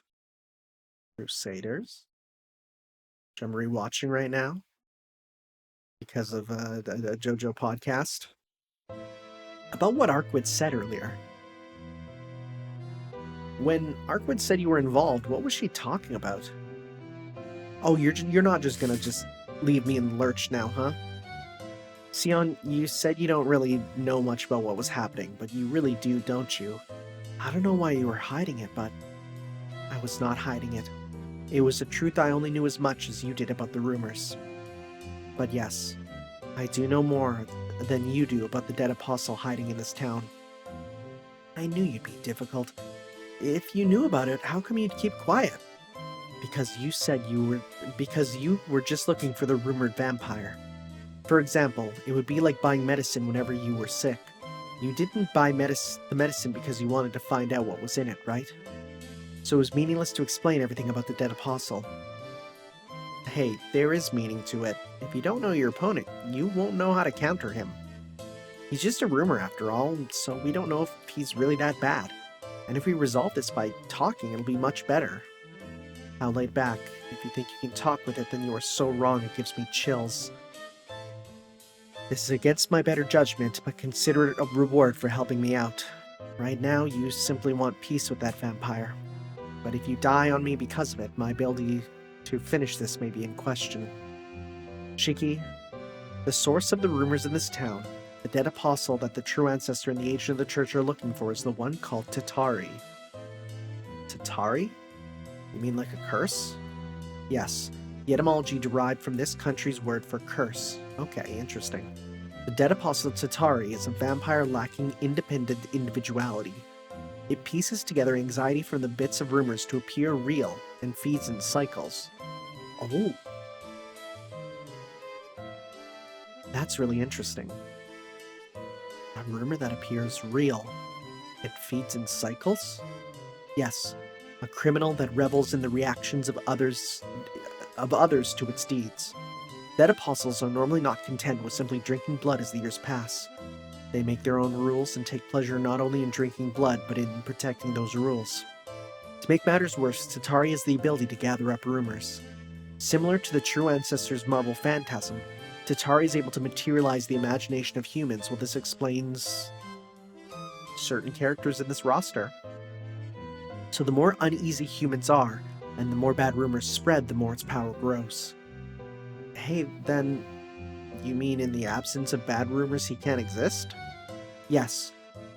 Crusaders? Which I'm rewatching right now. Because of a JoJo podcast. About what Arkwud said earlier. When Arkwud said you were involved, what was she talking about? Oh, you're not just gonna leave me in the lurch now, huh? Cion, you said you don't really know much about what was happening, but you really do, don't you? I don't know why you were hiding it, but I was not hiding it. It was a truth I only knew as much as you did about the rumors. But yes, I do know more than you do about the dead apostle hiding in this town. I knew you'd be difficult. If you knew about it, how come you'd keep quiet? Because you were just looking for the rumored vampire. For example, it would be like buying medicine whenever you were sick. You didn't buy the medicine because you wanted to find out what was in it, right? So it was meaningless to explain everything about the dead apostle. Hey, there is meaning to it. If you don't know your opponent, you won't know how to counter him. He's just a rumor after all, so we don't know if he's really that bad. And if we resolve this by talking, it'll be much better. How laid back. If you think you can talk with it, then you are so wrong it gives me chills. This is against my better judgment, but consider it a reward for helping me out. Right now, you simply want peace with that vampire. But if you die on me because of it, my ability to finish this may be in question. Shiki, the source of the rumors in this town, the dead apostle that the true ancestor and the agent of the church are looking for, is the one called Tatari. Tatari? You mean like a curse? Yes. The etymology derived from this country's word for curse. Okay, interesting. The dead apostle Tatari is a vampire lacking independent individuality. It pieces together anxiety from the bits of rumors to appear real and feeds in cycles. Oh. That's really interesting. A rumor that appears real. It feeds in cycles? Yes. A criminal that revels in the reactions of others to its deeds. Dead apostles are normally not content with simply drinking blood as the years pass. They make their own rules and take pleasure not only in drinking blood, but in protecting those rules. To make matters worse, Tatari has the ability to gather up rumors. Similar to the true ancestor's marble phantasm, Tatari is able to materialize the imagination of humans. Well, this explains certain characters in this roster. So the more uneasy humans are, and the more bad rumors spread, the more its power grows. Hey, then, you mean in the absence of bad rumors he can't exist? Yes.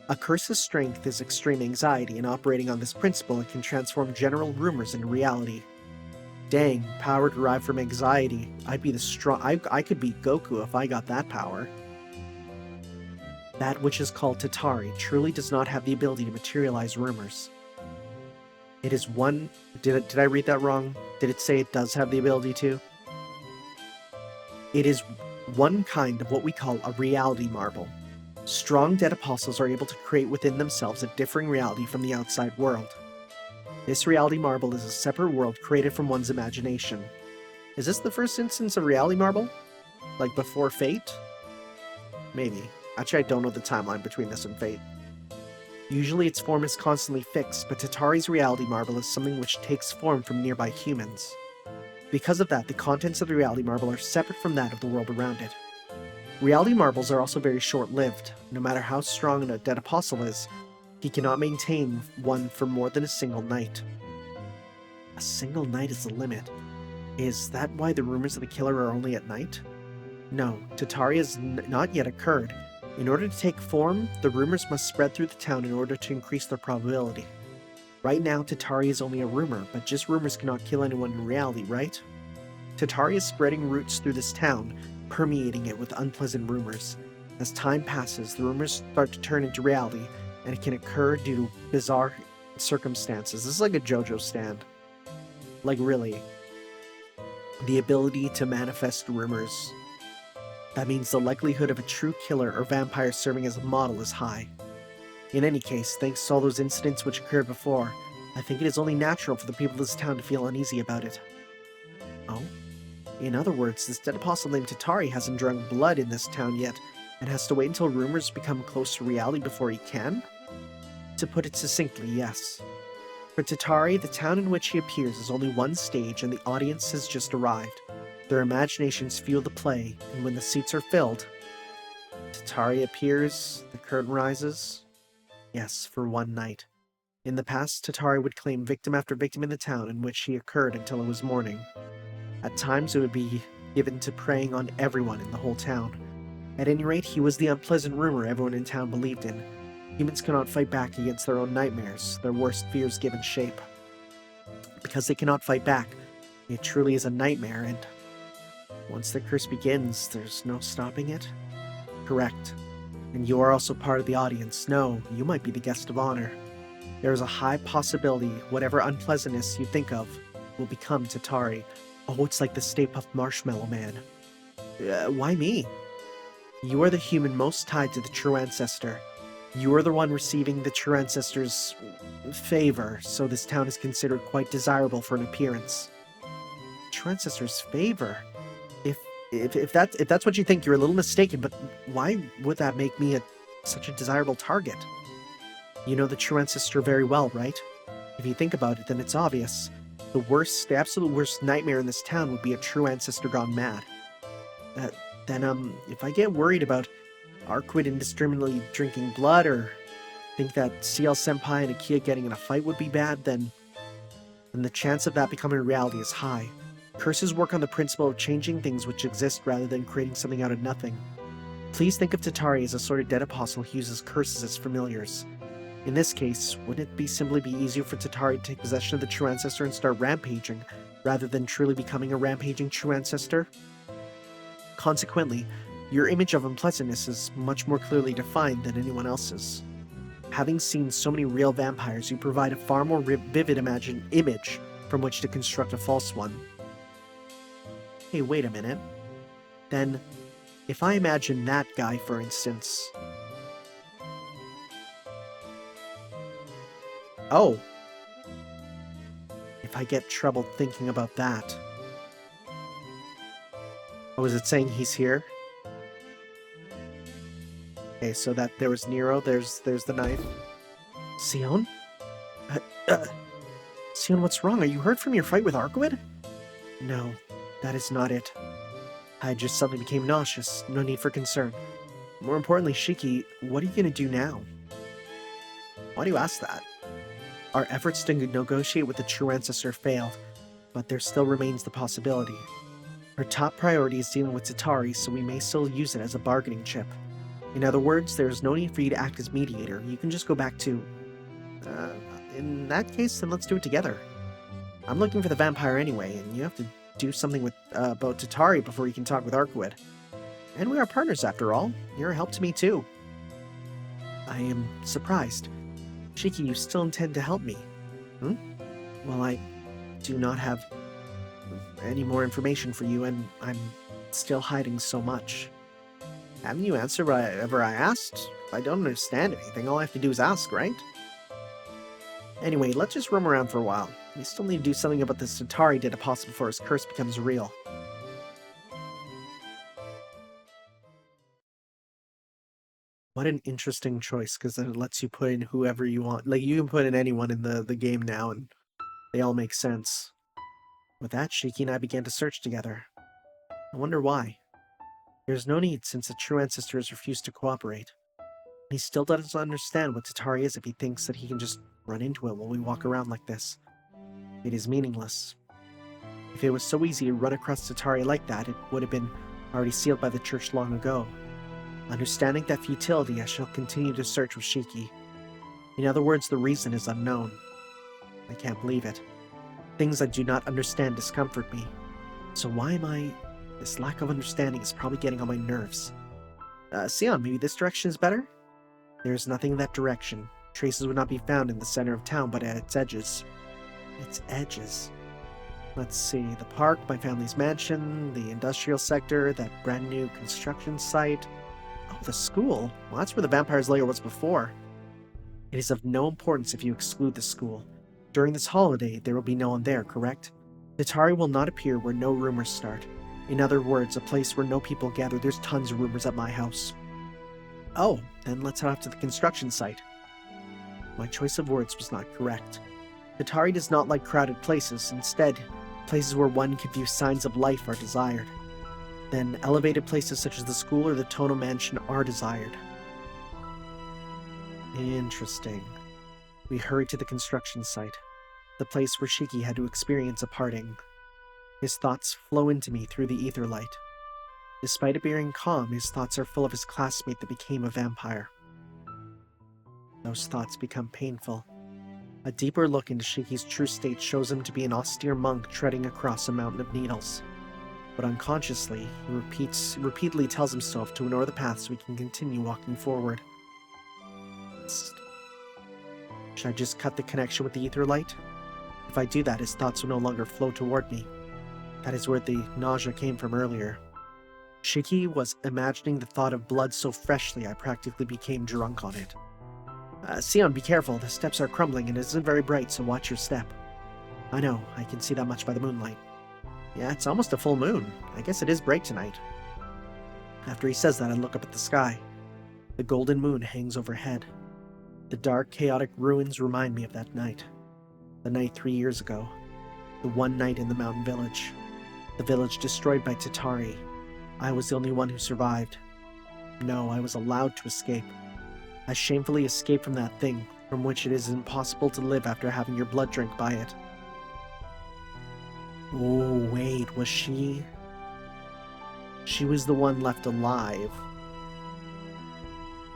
A curse's strength is extreme anxiety, and operating on this principle, it can transform general rumors into reality. Dang, power derived from anxiety. I'd be I could beat Goku if I got that power. That which is called Tatari truly does not have the ability to materialize rumors. It is one... Did I read that wrong? Did it say it does have the ability to? It is one kind of what we call a reality marble. Strong dead apostles are able to create within themselves a differing reality from the outside world. This reality marble is a separate world created from one's imagination. Is this the first instance of reality marble? Like before Fate? Maybe. Actually, I don't know the timeline between this and Fate. Usually its form is constantly fixed, but Tatari's reality marble is something which takes form from nearby humans. Because of that, the contents of the reality marble are separate from that of the world around it. Reality marbles are also very short-lived. No matter how strong a dead apostle is, he cannot maintain one for more than a single night. A single night is the limit. Is that why the rumors of the killer are only at night? No, Tatari has not yet occurred, In order to take form, the rumors must spread through the town in order to increase their probability. Right now, Tatari is only a rumor, but just rumors cannot kill anyone in reality, right? Tatari is spreading roots through this town, permeating it with unpleasant rumors. As time passes, the rumors start to turn into reality, and it can occur due to bizarre circumstances. This is like a JoJo stand. Like, really. The ability to manifest rumors. That means the likelihood of a true killer or vampire serving as a model is high. In any case, thanks to all those incidents which occurred before, I think it is only natural for the people of this town to feel uneasy about it. Oh? In other words, this dead apostle named Tatari hasn't drunk blood in this town yet, and has to wait until rumors become close to reality before he can? To put it succinctly, yes. For Tatari, the town in which he appears is only one stage, and the audience has just arrived. Their imaginations fuel the play, and when the seats are filled, Tatari appears, the curtain rises. Yes, for one night. In the past, Tatari would claim victim after victim in the town in which he occurred until it was morning. At times, it would be given to preying on everyone in the whole town. At any rate, he was the unpleasant rumor everyone in town believed in. Humans cannot fight back against their own nightmares, their worst fears given shape. Because they cannot fight back, it truly is a nightmare, and once the curse begins, there's no stopping it? Correct. And you are also part of the audience. No, you might be the guest of honor. There is a high possibility whatever unpleasantness you think of will become Tatari. Oh, it's like the Stay Puft Marshmallow Man. Why me? You are the human most tied to the true ancestor. You are the one receiving the true ancestor's favor, so this town is considered quite desirable for an appearance. True ancestor's favor? If that's what you think, you're a little mistaken, but why would that make me such a desirable target? You know the true ancestor very well, right? If you think about it, then it's obvious. The absolute worst nightmare in this town would be a true ancestor gone mad. Then if I get worried about Arkwud indiscriminately drinking blood, or think that CL-senpai and Akia getting in a fight would be bad, then the chance of that becoming a reality is high. Curses work on the principle of changing things which exist rather than creating something out of nothing. Please think of Tatari as a sort of dead apostle who uses curses as familiars. In this case, wouldn't it simply be easier for Tatari to take possession of the true ancestor and start rampaging, rather than truly becoming a rampaging true ancestor? Consequently, your image of unpleasantness is much more clearly defined than anyone else's. Having seen so many real vampires, you provide a far more vivid image from which to construct a false one. Hey, wait a minute. Then, if I imagine that guy, for instance... Oh! If I get troubled thinking about that... Oh, is it saying he's here? Okay, so that there was Nero, there's the knife. Cion? Cion, what's wrong? Are you hurt from your fight with Arkwud? No. That is not it. I just suddenly became nauseous. No need for concern. More importantly, Shiki, what are you going to do now? Why do you ask that? Our efforts to negotiate with the true ancestor failed, but there still remains the possibility. Our top priority is dealing with Tatari, so we may still use it as a bargaining chip. In other words, there is no need for you to act as mediator. You can just go back to... in that case, then let's do it together. I'm looking for the vampire anyway, and you have to do something with about Tatari before you can talk with Arkwud. And we are partners after all. You're a help to me too. I am surprised. Shiki, you still intend to help me? Well, I do not have any more information for you, and I'm still hiding so much. Haven't you answered whatever I asked? If I don't understand anything, all I have to do is ask, right? Anyway, let's just roam around for a while. We still need to do something about this Tatari dead apostle before his curse becomes real. What an interesting choice, because it lets you put in whoever you want. Like, you can put in anyone in the game now, and they all make sense. With that, Shiki and I began to search together. I wonder why. There's no need, since the true ancestor has refused to cooperate. He still doesn't understand what Tatari is if he thinks that he can just run into it while we walk around like this. It is meaningless. If it was so easy to run across Tatari like that, it would have been already sealed by the church long ago. Understanding that futility, I shall continue to search with Shiki. In other words, the reason is unknown. I can't believe it. Things I do not understand discomfort me. So why am I... This lack of understanding is probably getting on my nerves. Cion, maybe this direction is better? There is nothing in that direction. Traces would not be found in the center of town, but at its edges. Its edges? Let's see, the park, my family's mansion, the industrial sector, that brand new construction site. Oh, the school. Well, that's where the vampire's lair was before. It is of no importance if you exclude the school. During this holiday, there will be no one there, correct? Tatari will not appear where no rumors start. In other words, a place where no people gather. There's tons of rumors at my house. Oh, then let's head off to the construction site. My choice of words was not correct. Tatari does not like crowded places. Instead, places where one can view signs of life are desired. Then elevated places such as the school or the Tono Mansion are desired. Interesting. We hurried to the construction site, the place where Shiki had to experience a parting. His thoughts flow into me through the ether light. Despite appearing calm, his thoughts are full of his classmate that became a vampire. Those thoughts become painful. A deeper look into Shiki's true state shows him to be an austere monk treading across a mountain of needles. But unconsciously, he repeatedly tells himself to ignore the path so he can continue walking forward. Should I just cut the connection with the ether light? If I do that, his thoughts will no longer flow toward me. That is where the nausea came from earlier. Shiki was imagining the thought of blood so freshly I practically became drunk on it. Cion, be careful. The steps are crumbling and it isn't very bright, so watch your step. I know, I can see that much by the moonlight. Yeah, it's almost a full moon. I guess it is bright tonight. After he says that, I look up at the sky. The golden moon hangs overhead. The dark, chaotic ruins remind me of that night. The night 3 years ago. The one night in the mountain village. The village destroyed by Tatari. I was the only one who survived. No, I was allowed to escape. I shamefully escaped from that thing, from which it is impossible to live after having your blood drank by it. Oh, wait, was she... She was the one left alive.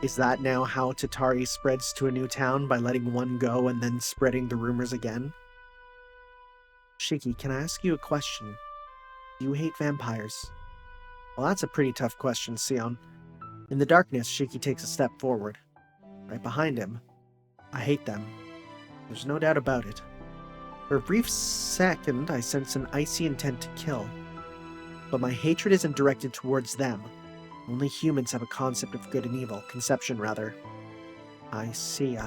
Is that now how Tatari spreads to a new town, by letting one go and then spreading the rumors again? Shiki, can I ask you a question? Do you hate vampires? Well, that's a pretty tough question, Cion. In the darkness, Shiki takes a step forward. Right behind him. I hate them. There's no doubt about it. For a brief second, I sense an icy intent to kill. But my hatred isn't directed towards them. Only humans have a concept of good and evil. Conception, rather. I see,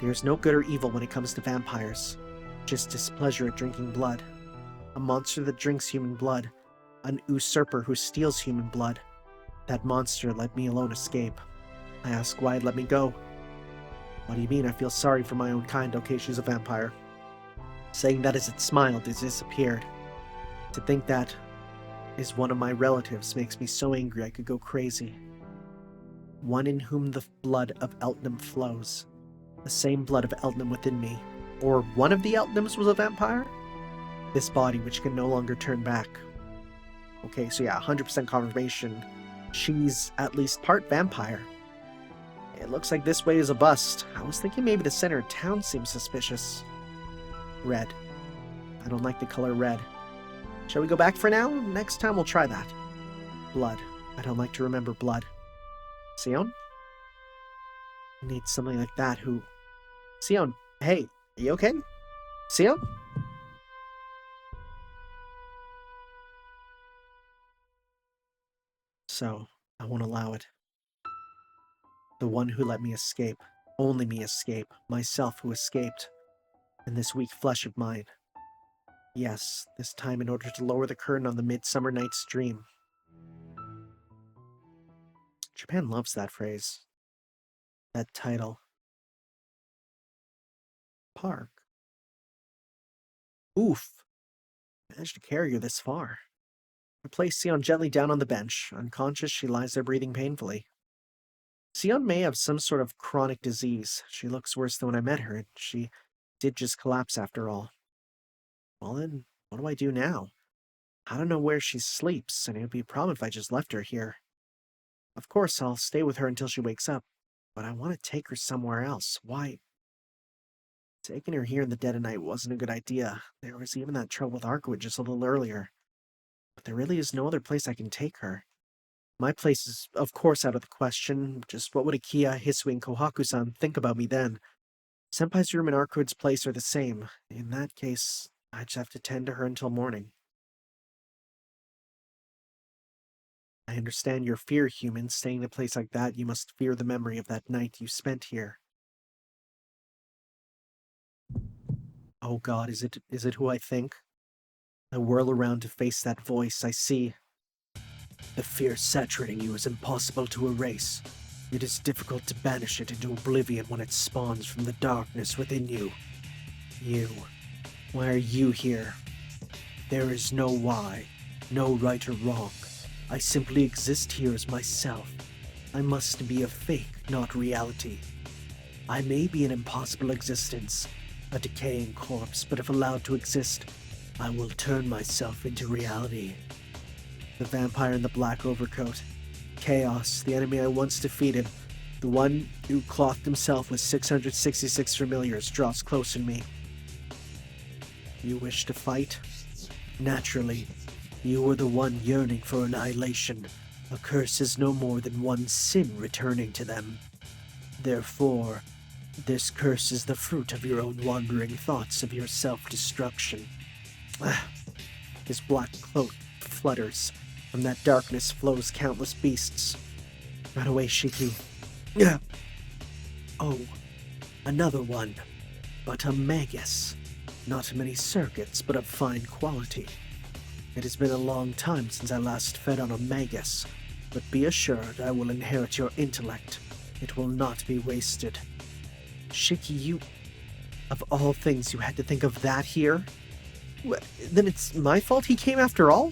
There's no good or evil when it comes to vampires. Just displeasure at drinking blood. A monster that drinks human blood. An usurper who steals human blood. That monster let me alone escape. I ask why it let me go. What do you mean? I feel sorry for my own kind. Okay, she's a vampire. Saying that as it smiled, it disappeared. To think that is one of my relatives makes me so angry I could go crazy. One in whom the blood of Eltnam flows. The same blood of Eltnam within me. Or one of the Eltnams was a vampire? This body which can no longer turn back. Okay, so yeah, 100% confirmation. She's at least part vampire. It looks like this way is a bust. I was thinking maybe the center of town seems suspicious. Red. I don't like the color red. Shall we go back for now? Next time we'll try that. Blood. I don't like to remember blood. Cion? Need something like that who... Cion, hey, are you okay? Cion? So, I won't allow it. The one who let me escape. Only me escape. Myself who escaped. And this weak flesh of mine. Yes, this time in order to lower the curtain on the Midsummer Night's Dream. Japan loves that phrase. That title. Park. Oof. Managed to carry her this far. I place Cion gently down on the bench. Unconscious, she lies there breathing painfully. Cion may have some sort of chronic disease. She looks worse than when I met her, and she did just collapse after all. Well then, what do I do now? I don't know where she sleeps, and it would be a problem if I just left her here. Of course, I'll stay with her until she wakes up, but I want to take her somewhere else. Why? Taking her here in the dead of night wasn't a good idea. There was even that trouble with Arkwud just a little earlier. But there really is no other place I can take her. My place is, of course, out of the question. Just what would Akia, Hisui, and Kohaku-san think about me then? Senpai's room and Arkwud's place are the same. In that case, I just have to tend to her until morning. I understand your fear, human. Staying in a place like that, you must fear the memory of that night you spent here. Oh God, is it who I think? I whirl around to face that voice. I see. The fear saturating you is impossible to erase. It is difficult to banish it into oblivion when it spawns from the darkness within you. You. Why are you here? There is no why, no right or wrong. I simply exist here as myself. I must be a fake, not reality. I may be an impossible existence, a decaying corpse, but if allowed to exist, I will turn myself into reality. The vampire in the black overcoat. Chaos, the enemy I once defeated, the one who clothed himself with 666 familiars, draws close in me. You wish to fight? Naturally. You were the one yearning for annihilation. A curse is no more than one sin returning to them. Therefore, this curse is the fruit of your own wandering thoughts of your self-destruction. His black cloak flutters. From that darkness flows countless beasts. Run away, Shiki. Oh, another one. But a magus. Not many circuits, but of fine quality. It has been a long time since I last fed on a magus, but be assured I will inherit your intellect. It will not be wasted. Shiki, you... Of all things, you had to think of that here? Then it's my fault he came after all?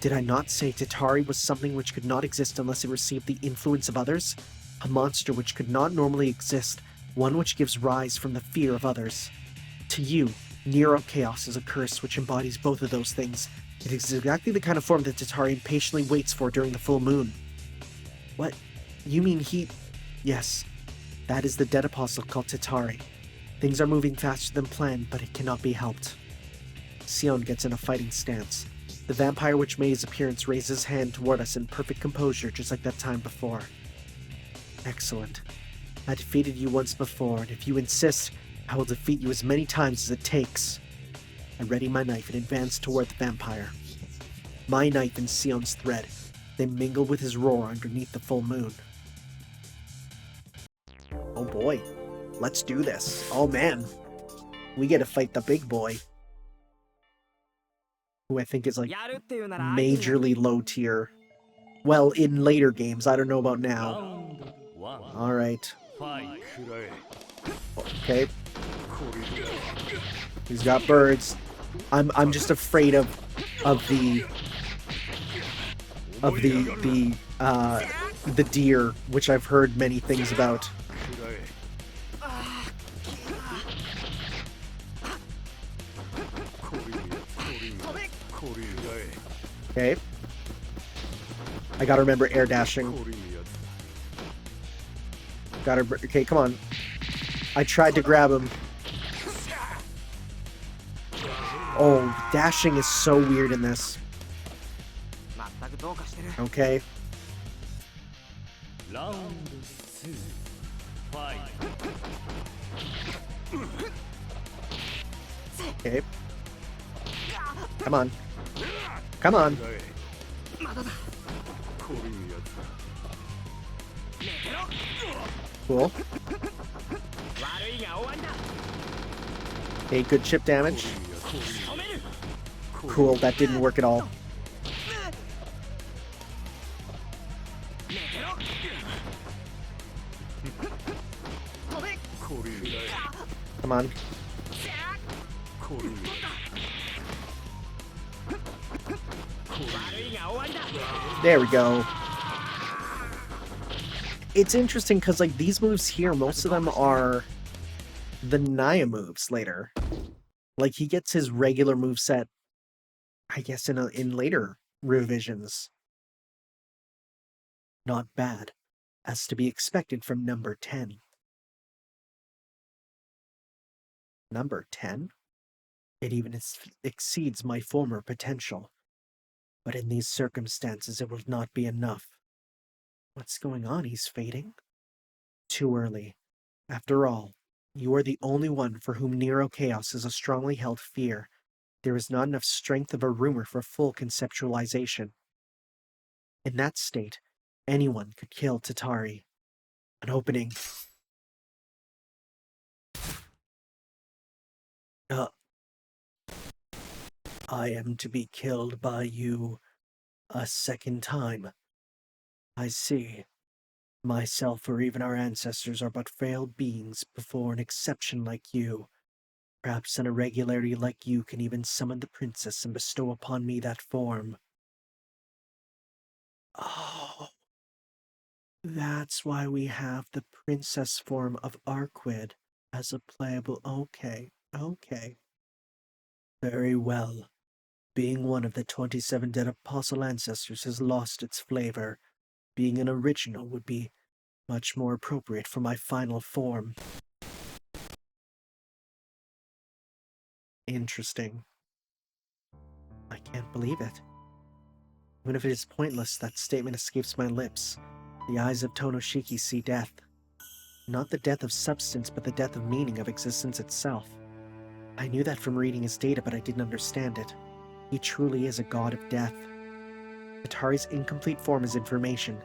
Did I not say Tatari was something which could not exist unless it received the influence of others? A monster which could not normally exist, one which gives rise from the fear of others. To you, Nero Chaos is a curse which embodies both of those things. It is exactly the kind of form that Tatari impatiently waits for during the full moon. What? You mean he... Yes, that is the dead apostle called Tatari. Things are moving faster than planned, but it cannot be helped. Cion gets in a fighting stance. The vampire which made his appearance raises his hand toward us in perfect composure, just like that time before. Excellent. I defeated you once before, and if you insist, I will defeat you as many times as it takes. I ready my knife and advance toward the vampire. My knife and Sion's thread. They mingle with his roar underneath the full moon. Oh boy. Let's do this. Oh man. We get to fight the big boy. Who I think is like majorly low tier. Well, in later games. I don't know about now. Alright. Okay. He's got birds. I'm just afraid of the deer, which I've heard many things about. Okay. I gotta remember air dashing. Okay, come on. I tried to grab him. Oh, dashing is so weird in this. Okay. Okay. Come on. Come on. Cool. Okay, good chip damage. Cool, that didn't work at all. Come on. There we go. It's interesting because, like, these moves here, most of them are the Naya moves later. Like, he gets his regular moveset, I guess, in later revisions. Not bad, as to be expected from number 10. Number 10? It even exceeds my former potential. But in these circumstances it will not be enough. What's going on? He's fading? Too early. After all, you are the only one for whom Nero Chaos is a strongly held fear. There is not enough strength of a rumor for full conceptualization. In that state, anyone could kill Tatari. An opening. I am to be killed by you a second time. I see. Myself or even our ancestors are but frail beings before an exception like you. Perhaps an irregularity like you can even summon the princess and bestow upon me that form. Oh, that's why we have the princess form of Arkwud as a playable... Okay. Very well. Being one of the 27 dead apostle ancestors has lost its flavor. Being an original would be much more appropriate for my final form. Interesting. I can't believe it. Even if it is pointless, that statement escapes my lips. The eyes of Tonoshiki see death. Not the death of substance, but the death of meaning, of existence itself. I knew that from reading his data, but I didn't understand it. He truly is a god of death. Atari's incomplete form is information.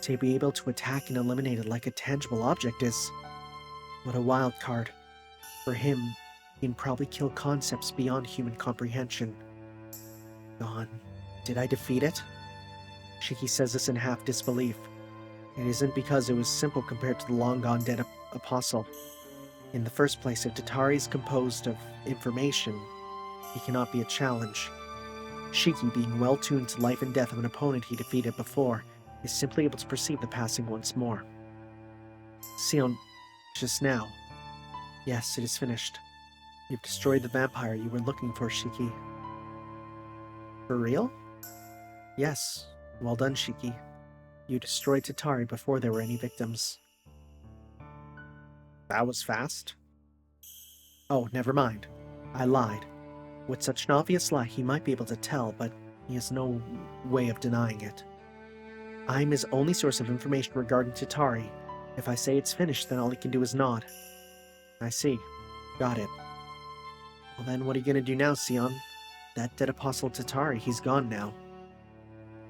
To be able to attack and eliminate it like a tangible object is... What a wild card. For him, he can probably kill concepts beyond human comprehension. Gone. Did I defeat it? Shiki says this in half disbelief. It isn't because it was simple compared to the long-gone dead apostle. In the first place, if Tatari is composed of information, he cannot be a challenge. Shiki, being well-tuned to life and death of an opponent he defeated before, is simply able to perceive the passing once more. Cion, just now. Yes, it is finished. You've destroyed the vampire you were looking for, Shiki. For real? Yes. Well done, Shiki. You destroyed Tatari before there were any victims. That was fast. Oh, never mind. I lied. With such an obvious lie, he might be able to tell, but he has no way of denying it. I'm his only source of information regarding Tatari. If I say it's finished, then all he can do is nod. I see. Got it. Well then, what are you gonna do now, Cion? That dead apostle Tatari, he's gone now.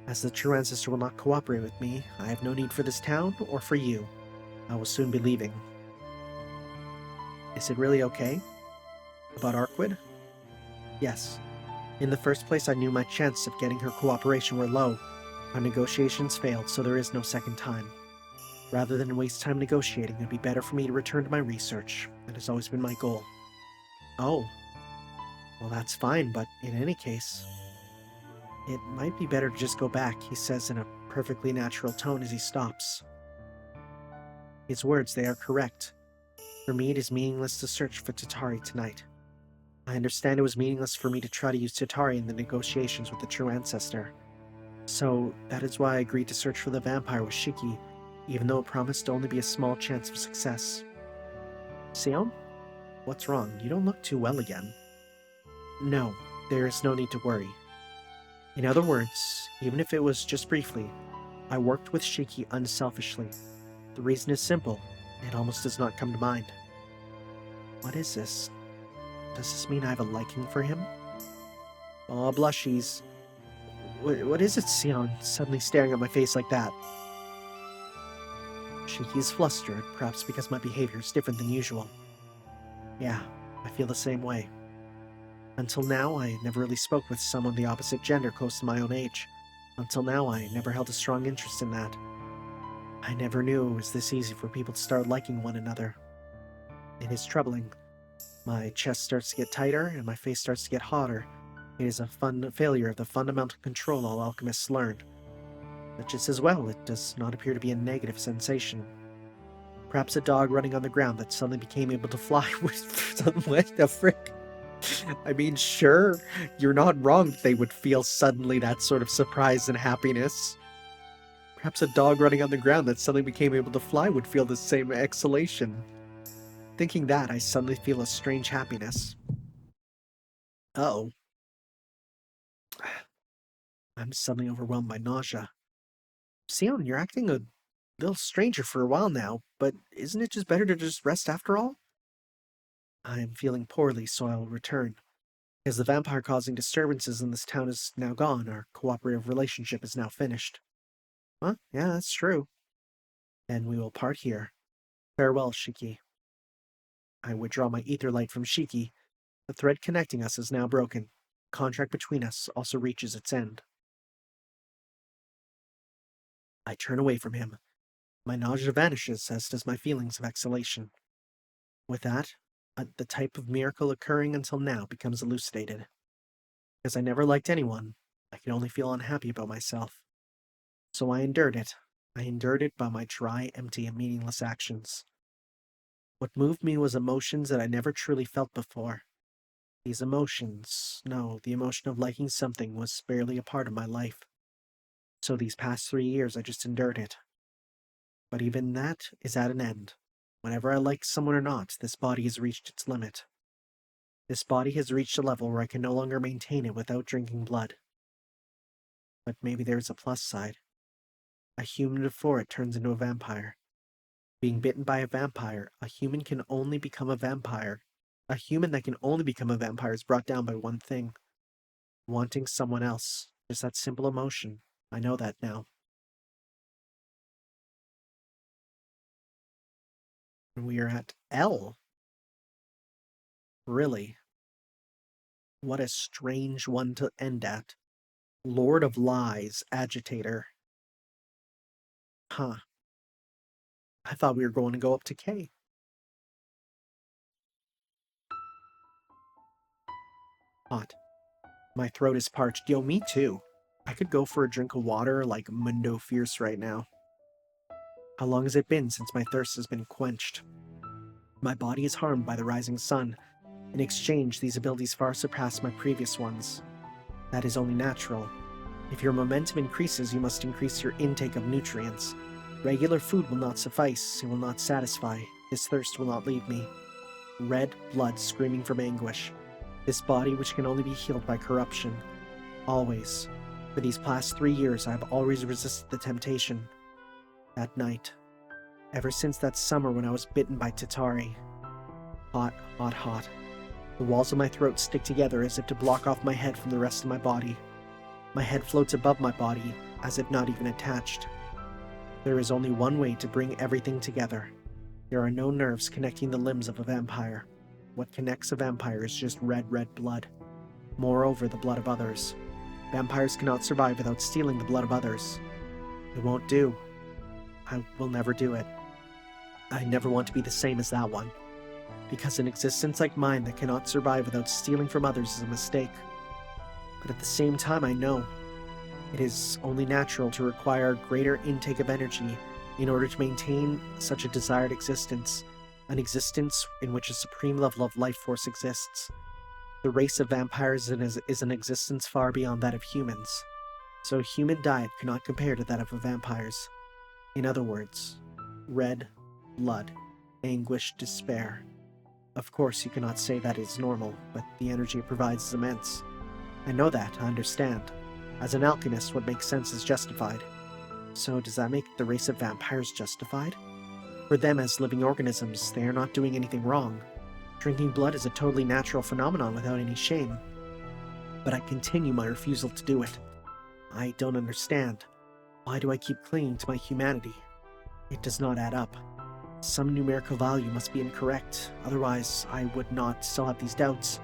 As the true ancestor will not cooperate with me, I have no need for this town or for you. I will soon be leaving. Is it really okay? About Arkwud? Yes. In the first place, I knew my chances of getting her cooperation were low. Our negotiations failed, so there is no second time. Rather than waste time negotiating, it would be better for me to return to my research. That has always been my goal. Oh. Well, that's fine, but in any case... It might be better to just go back, he says in a perfectly natural tone as he stops. His words, they are correct. For me, it is meaningless to search for Tatari tonight. I understand it was meaningless for me to try to use Tatari in the negotiations with the true ancestor. So, that is why I agreed to search for the vampire with Shiki, even though it promised to only be a small chance of success. Cion? What's wrong? You don't look too well again. No, there is no need to worry. In other words, even if it was just briefly, I worked with Shiki unselfishly. The reason is simple. It almost does not come to mind. What is this? Does this mean I have a liking for him? Aw, blushies. What is it, Cion, suddenly staring at my face like that? Shiki is flustered, perhaps because my behavior is different than usual. Yeah, I feel the same way. Until now, I never really spoke with someone the opposite gender close to my own age. Until now, I never held a strong interest in that. I never knew it was this easy for people to start liking one another. It is troubling. My chest starts to get tighter, and my face starts to get hotter. It is a failure of the fundamental control all alchemists learned. But just as well, it does not appear to be a negative sensation. Perhaps a dog running on the ground that suddenly became able to fly with... What the frick? I mean, sure, you're not wrong that they would feel suddenly that sort of surprise and happiness. Perhaps a dog running on the ground that suddenly became able to fly would feel the same exhalation. Thinking that, I suddenly feel a strange happiness. Uh-oh. I'm suddenly overwhelmed by nausea. Cion, you're acting a little stranger for a while now, but isn't it just better to just rest after all? I am feeling poorly, so I'll return. As the vampire causing disturbances in this town is now gone, our cooperative relationship is now finished. Huh? Yeah, that's true. Then we will part here. Farewell, Shiki. I withdraw my ether light from Shiki. The thread connecting us is now broken. The contract between us also reaches its end. I turn away from him. My nausea vanishes, as does my feelings of exhalation. With that, the type of miracle occurring until now becomes elucidated. Because I never liked anyone, I could only feel unhappy about myself. So I endured it. I endured it by my dry, empty, and meaningless actions. What moved me was emotions that I never truly felt before. These emotions, no, the emotion of liking something was barely a part of my life. So these past 3 years I just endured it. But even that is at an end. Whenever I like someone or not, this body has reached its limit. This body has reached a level where I can no longer maintain it without drinking blood. But maybe there's a plus side. A human before it turns into a vampire. Being bitten by a vampire, a human can only become a vampire. A human that can only become a vampire is brought down by one thing. Wanting someone else. Just that simple emotion. I know that now. And we are at L. Really? What a strange one to end at. Lord of Lies, Agitator. Huh. I thought we were going to go up to K. Hot. My throat is parched. Yo, me too. I could go for a drink of water like Mundo Fierce right now. How long has it been since my thirst has been quenched? My body is harmed by the rising sun. In exchange, these abilities far surpass my previous ones. That is only natural. If your momentum increases, you must increase your intake of nutrients. Regular food will not suffice, it will not satisfy. This thirst will not leave me. Red blood screaming from anguish. This body which can only be healed by corruption. Always. For these past 3 years, I have always resisted the temptation. That night. Ever since that summer when I was bitten by Tatari. Hot, hot, hot. The walls of my throat stick together as if to block off my head from the rest of my body. My head floats above my body, as if not even attached. There is only one way to bring everything together. There are no nerves connecting the limbs of a vampire. What connects a vampire is just red blood. Moreover, the blood of others. Vampires cannot survive without stealing the blood of others. It won't do. I will never do it. I never want to be the same as that one. Because an existence like mine that cannot survive without stealing from others is a mistake. But at the same time, I know it is only natural to require a greater intake of energy in order to maintain such a desired existence, an existence in which a supreme level of life force exists. The race of vampires is an existence far beyond that of humans, so a human diet cannot compare to that of a vampire's. In other words, red blood, anguish, despair. Of course, you cannot say that is normal, but the energy it provides is immense. I know that, I understand. As an alchemist, what makes sense is justified. So does that make the race of vampires justified? For them as living organisms, they are not doing anything wrong. Drinking blood is a totally natural phenomenon without any shame. But I continue my refusal to do it. I don't understand. Why do I keep clinging to my humanity? It does not add up. Some numerical value must be incorrect, otherwise I would not still have these doubts.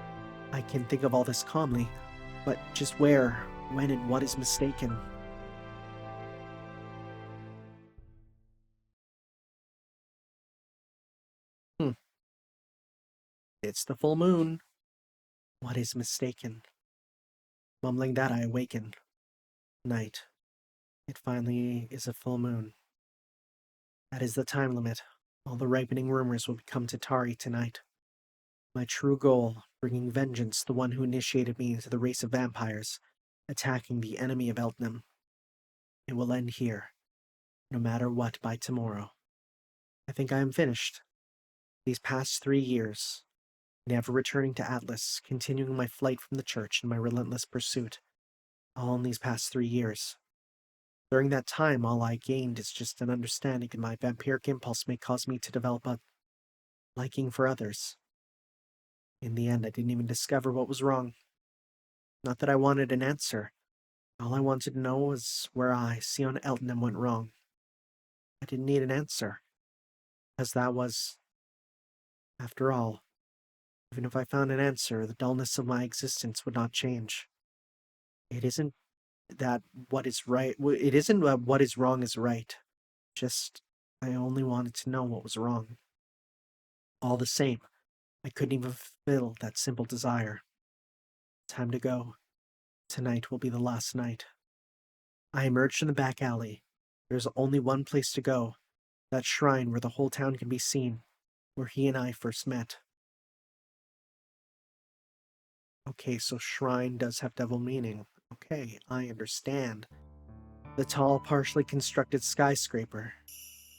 I can think of all this calmly, but just where, when, and what is mistaken? It's the full moon. What is mistaken? Mumbling that, I awaken. Night. It finally is a full moon. That is the time limit. All the ripening rumors will become Tatari tonight. My true goal, bringing vengeance, the one who initiated me into the race of vampires, attacking the enemy of Eltnam. It will end here. no matter what by tomorrow. I think I am finished. These past 3 years, never returning to Atlas, continuing my flight from the church and my relentless pursuit, all in these past 3 years. During that time, all I gained is just an understanding that my vampiric impulse may cause me to develop a liking for others. In the end, I didn't even discover what was wrong. Not that I wanted an answer. All I wanted to know was where I, Cion Eltonham, went wrong. I didn't need an answer, because that was, after all, even if I found an answer, the dullness of my existence would not change. It isn't that what is right. It isn't what is wrong is right. Just, I only wanted to know what was wrong. All the same, I couldn't even fulfill that simple desire. Time to go. Tonight will be the last night. I emerged from the back alley. There's only one place to go. That shrine where the whole town can be seen. Where he and I first met. Okay, so shrine does have double meaning. Okay, I understand. The tall, partially constructed skyscraper.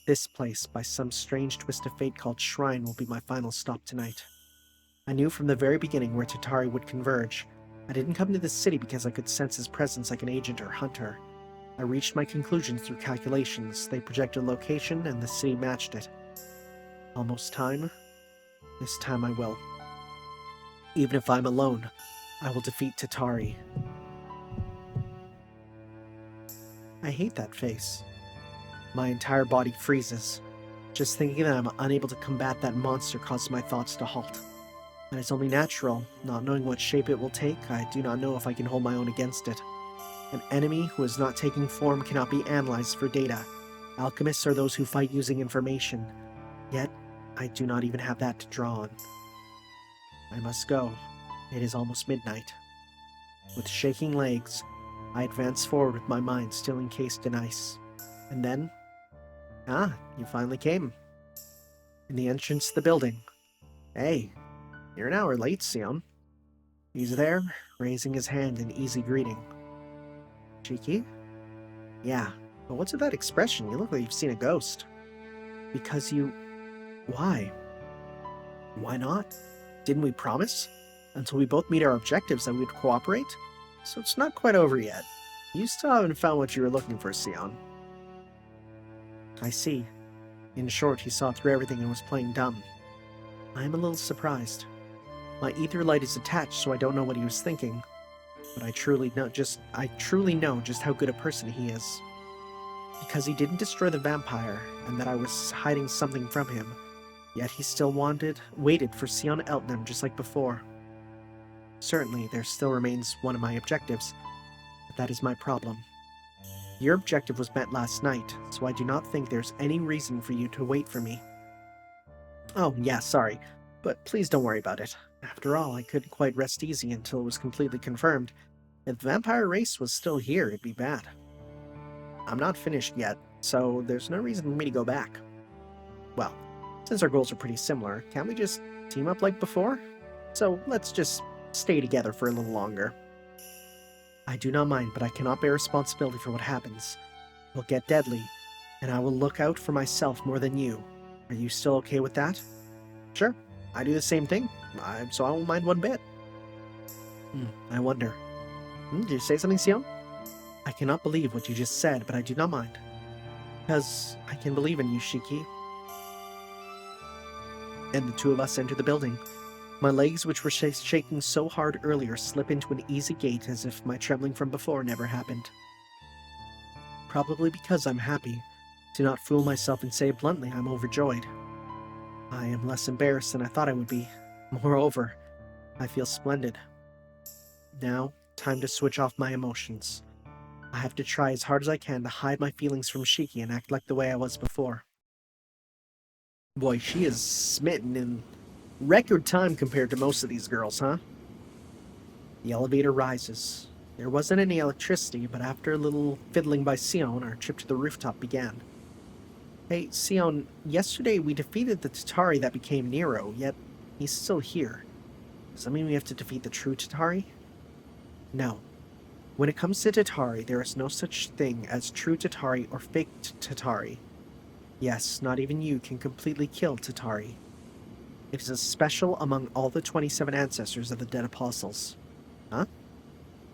This place, by some strange twist of fate called shrine, will be my final stop tonight. I knew from the very beginning where Tatari would converge. I didn't come to this city because I could sense his presence like an agent or hunter. I reached my conclusions through calculations. They projected a location, and the city matched it. Almost time? This time I will. Even if I'm alone, I will defeat Tatari. I hate that face. My entire body freezes. Just thinking that I'm unable to combat that monster causes my thoughts to halt. And it's only natural. Not knowing what shape it will take, I do not know if I can hold my own against it. An enemy who is not taking form cannot be analyzed for data. Alchemists are those who fight using information. Yet, I do not even have that to draw on. I must go. It is almost midnight. With shaking legs, I advance forward with my mind still encased in ice. And then... you finally came. In the entrance to the building. Hey, you're an hour late, Cion. He's there, raising his hand in easy greeting. Cheeky? Yeah, but what's with that expression? You look like you've seen a ghost. Because you... Why? Why not? Didn't we promise? Until we both meet our objectives that we'd cooperate? So it's not quite over yet. You still haven't found what you were looking for, Cion. I see. In short, he saw through everything and was playing dumb. I am a little surprised. My ether light is attached, so I don't know what he was thinking. But I truly know just how good a person he is. Because he didn't destroy the vampire, and that I was hiding something from him, yet he still waited for Cion Eltonham just like before. Certainly, there still remains one of my objectives, but that is my problem. Your objective was met last night, so I do not think there's any reason for you to wait for me. Oh, yeah, sorry, but please don't worry about it. After all, I couldn't quite rest easy until it was completely confirmed. If the vampire race was still here, it'd be bad. I'm not finished yet, so there's no reason for me to go back. Well, since our goals are pretty similar, can't we just team up like before? So let's just stay together for a little longer. I do not mind, but I cannot bear responsibility for what happens. It will get deadly, and I will look out for myself more than you. Are you still okay with that? Sure, I do the same thing, so I won't mind one bit. I wonder. Did you say something, Cion? I cannot believe what you just said, but I do not mind. Because I can believe in you, Shiki. And the two of us enter the building. My legs, which were shaking so hard earlier, slip into an easy gait as if my trembling from before never happened. Probably because I'm happy. Do not fool myself and say bluntly I'm overjoyed. I am less embarrassed than I thought I would be. Moreover, I feel splendid. Now, time to switch off my emotions. I have to try as hard as I can to hide my feelings from Shiki and act like the way I was before. Boy, she is smitten in record time compared to most of these girls, huh? The elevator rises. There wasn't any electricity, but after a little fiddling by Cion, our trip to the rooftop began. Hey, Cion, yesterday we defeated the Tatari that became Nero, yet he's still here. Does that mean we have to defeat the true Tatari? No. When it comes to Tatari, there is no such thing as true Tatari or fake Tatari. Yes, not even you can completely kill Tatari. It is a special among all the 27 ancestors of the dead apostles. Huh?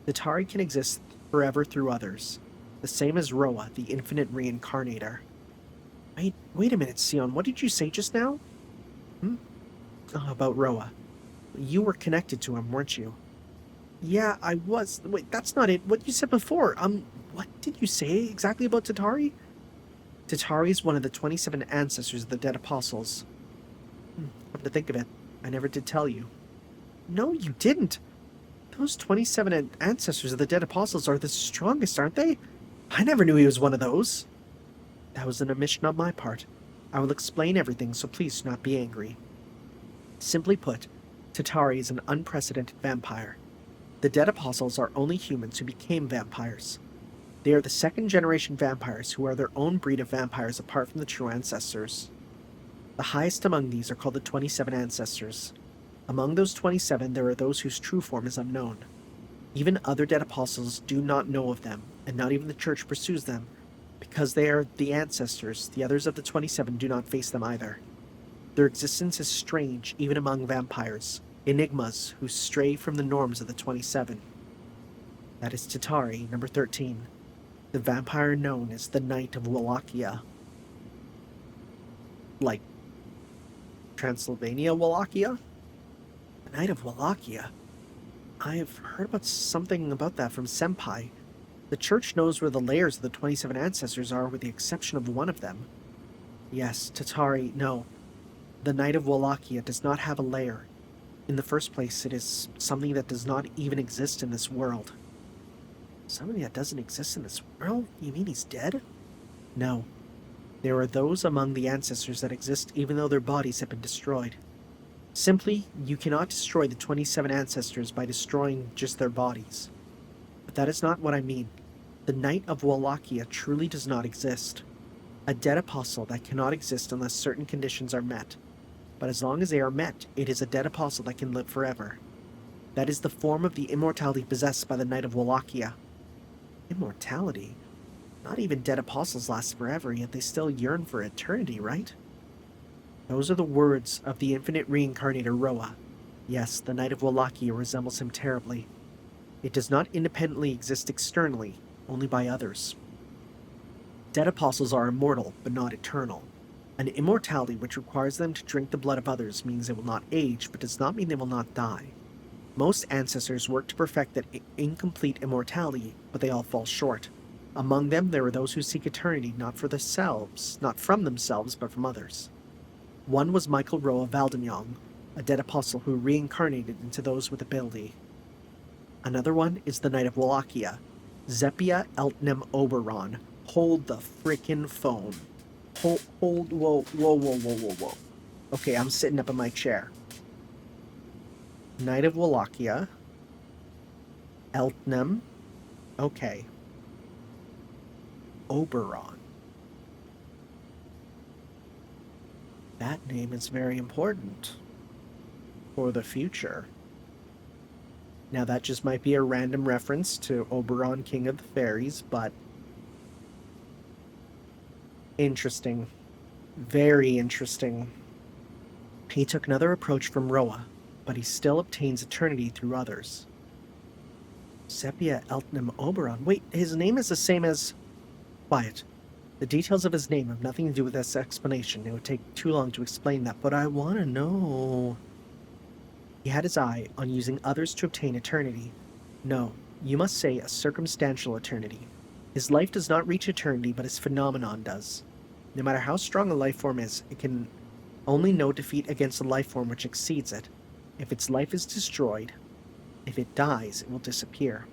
Tatari can exist forever through others, the same as Roa, the infinite reincarnator. Wait a minute, Cion, what did you say just now? Oh, about Roa. You were connected to him, weren't you? Yeah, I was. Wait, that's not it. What you said before. What did you say exactly about Tatari? Tatari is one of the 27 ancestors of the dead apostles. Come to think of it, I never did tell you. No, you didn't. Those 27 ancestors of the dead apostles are the strongest, aren't they? I never knew he was one of those. That was an omission on my part. I will explain everything, so please do not be angry. Simply put, Tatari is an unprecedented vampire. The dead apostles are only humans who became vampires. They are the second-generation vampires who are their own breed of vampires apart from the true ancestors. The highest among these are called the 27 ancestors. Among those 27, there are those whose true form is unknown. Even other dead apostles do not know of them, and not even the church pursues them. Because they are the ancestors, the others of the 27 do not face them either. Their existence is strange even among vampires, enigmas who stray from the norms of the 27. That is Tatari, number 13, the vampire known as the Night of Walachia. Like Transylvania Wallachia? The Night of Walachia? I've heard about something about that from Senpai. The church knows where the layers of the 27 ancestors are with the exception of one of them. Yes, Tatari, no. The Night of Walachia does not have a lair. In the first place, it is something that does not even exist in this world. Something that doesn't exist in this world? You mean he's dead? No. There are those among the ancestors that exist even though their bodies have been destroyed. Simply, you cannot destroy the 27 ancestors by destroying just their bodies. But that is not what I mean. The Night of Walachia truly does not exist. A dead apostle that cannot exist unless certain conditions are met. But as long as they are met, it is a dead apostle that can live forever. That is the form of the immortality possessed by the Night of Walachia. Immortality? Not even dead apostles last forever, yet they still yearn for eternity, right? Those are the words of the infinite reincarnator Roa. Yes, the Night of Walachia resembles him terribly. It does not independently exist externally, only by others. Dead apostles are immortal, but not eternal. An immortality which requires them to drink the blood of others means they will not age, but does not mean they will not die. Most ancestors work to perfect that incomplete immortality, but they all fall short. Among them, there are those who seek eternity not from themselves, but from others. One was Michael Roa Valdemjong, a dead apostle who reincarnated into those with ability. Another one is the Night of Walachia, Zepia Eltnem Oberon. Hold the frickin' phone. Whoa. Okay, I'm sitting up in my chair. Night of Walachia. Eltnem. Okay. Oberon. That name is very important for the future. Now that just might be a random reference to Oberon, King of the Fairies, but interesting. Very interesting. He took another approach from Roa, but he still obtains eternity through others. Sepia Eltnem Oberon. Wait, his name is the same as... Quiet. The details of his name have nothing to do with this explanation. It would take too long to explain that, but I want to know. He had his eye on using others to obtain eternity. No, you must say a circumstantial eternity. His life does not reach eternity, but his phenomenon does. No matter how strong a life form is, it can only know defeat against a life form which exceeds it. If its life is destroyed, if it dies, it will disappear.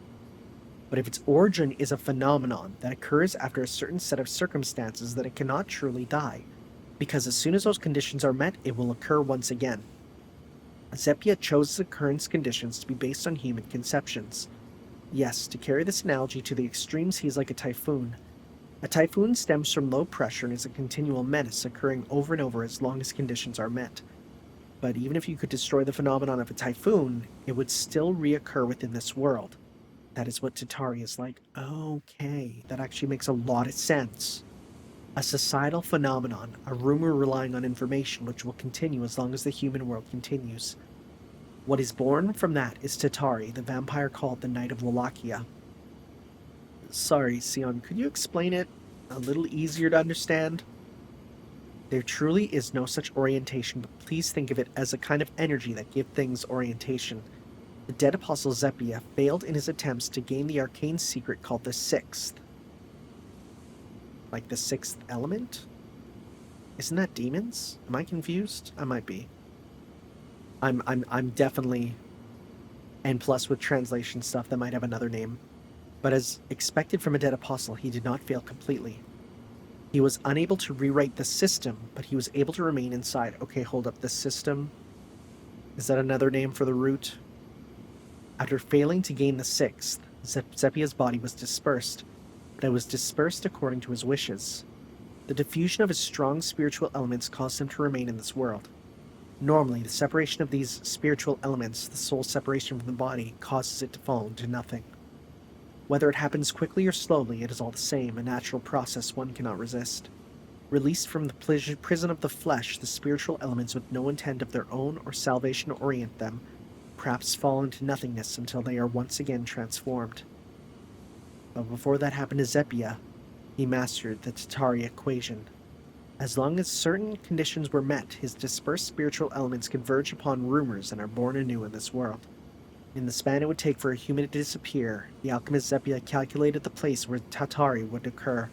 But if its origin is a phenomenon that occurs after a certain set of circumstances, then it cannot truly die, because as soon as those conditions are met, it will occur once again. Zepia chose his occurrence conditions to be based on human conceptions. Yes, to carry this analogy to the extremes, he is like a typhoon. A typhoon stems from low pressure and is a continual menace, occurring over and over as long as conditions are met. But even if you could destroy the phenomenon of a typhoon, it would still reoccur within this world. That is what Tatari is like. Okay, that actually makes a lot of sense. A societal phenomenon, a rumor relying on information which will continue as long as the human world continues. What is born from that is Tatari, the vampire called the Night of Walachia. Sorry, Cion, could you explain it a little easier to understand? There truly is no such orientation, but please think of it as a kind of energy that gives things orientation. The dead apostle Zepia failed in his attempts to gain the arcane secret called the Sixth. Like the sixth element? Isn't that demons? Am I confused? I might be. I'm definitely N plus with translation stuff that might have another name. But as expected from a dead apostle, he did not fail completely. He was unable to rewrite the system, but he was able to remain inside. Okay, hold up. The system? Is that another name for the root? After failing to gain the sixth, Zepia's body was dispersed, but it was dispersed according to his wishes. The diffusion of his strong spiritual elements caused him to remain in this world. Normally, the separation of these spiritual elements, the soul separation from the body, causes it to fall into nothing. Whether it happens quickly or slowly, it is all the same, a natural process one cannot resist. Released from the prison of the flesh, the spiritual elements with no intent of their own or salvation to orient them, perhaps fall into nothingness until they are once again transformed. But before that happened to Zepia, he mastered the Tatari equation. As long as certain conditions were met, his dispersed spiritual elements converge upon rumors and are born anew in this world. In the span it would take for a human to disappear, the alchemist Zepia calculated the place where Tatari would occur.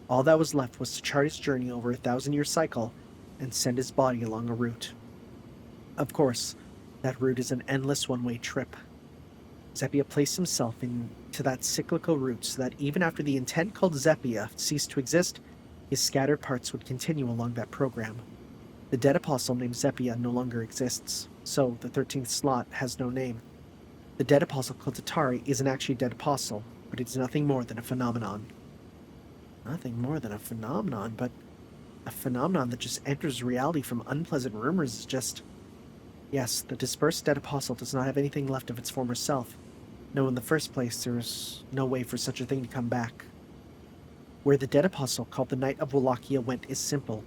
All that was left was to chart his journey over a 1,000-year cycle and send his body along a route. Of course, that route is an endless one-way trip. Zepia placed himself into that cyclical route so that even after the intent called Zepia ceased to exist, his scattered parts would continue along that program. The dead apostle named Zepia no longer exists, so the 13th slot has no name. The dead apostle called Tatari isn't actually a dead apostle, but it's nothing more than a phenomenon. Nothing more than a phenomenon, but a phenomenon that just enters reality from unpleasant rumors is just... Yes, the dispersed dead apostle does not have anything left of its former self. No, in the first place, there is no way for such a thing to come back. Where the dead apostle, called the Night of Walachia, went is simple.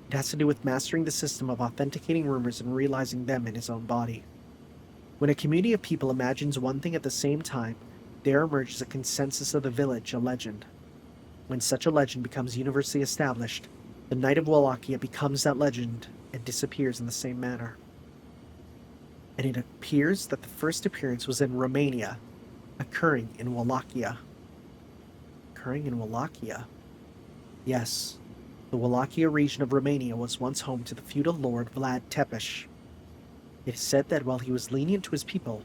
It has to do with mastering the system of authenticating rumors and realizing them in his own body. When a community of people imagines one thing at the same time, there emerges a consensus of the village, a legend. When such a legend becomes universally established, the Night of Walachia becomes that legend and disappears in the same manner. And it appears that the first appearance was in Romania, occurring in Walachia. Occurring in Walachia? Yes, the Wallachia region of Romania was once home to the feudal lord Vlad Tepes. It is said that while he was lenient to his people,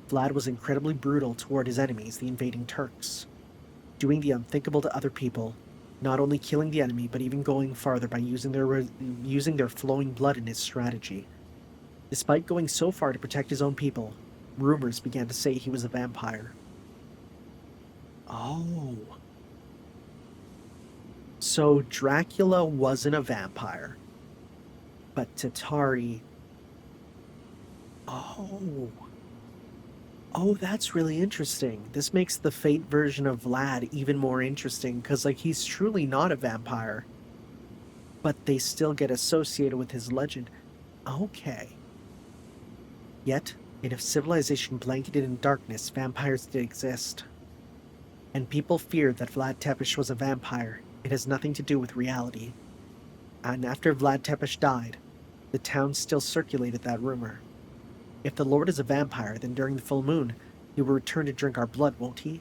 Vlad was incredibly brutal toward his enemies, the invading Turks, doing the unthinkable to other people, not only killing the enemy, but even going farther by using their flowing blood in his strategy. Despite going so far to protect his own people, rumors began to say he was a vampire. Oh. So Dracula wasn't a vampire, but Tatari... Oh. Oh, that's really interesting. This makes the Fate version of Vlad even more interesting, because, like, he's truly not a vampire. But they still get associated with his legend. Okay. Yet, in a civilization blanketed in darkness, vampires did exist. And people feared that Vlad Tepes was a vampire. It has nothing to do with reality. And after Vlad Tepes died, the town still circulated that rumor. If the Lord is a vampire, then during the full moon, he will return to drink our blood, won't he?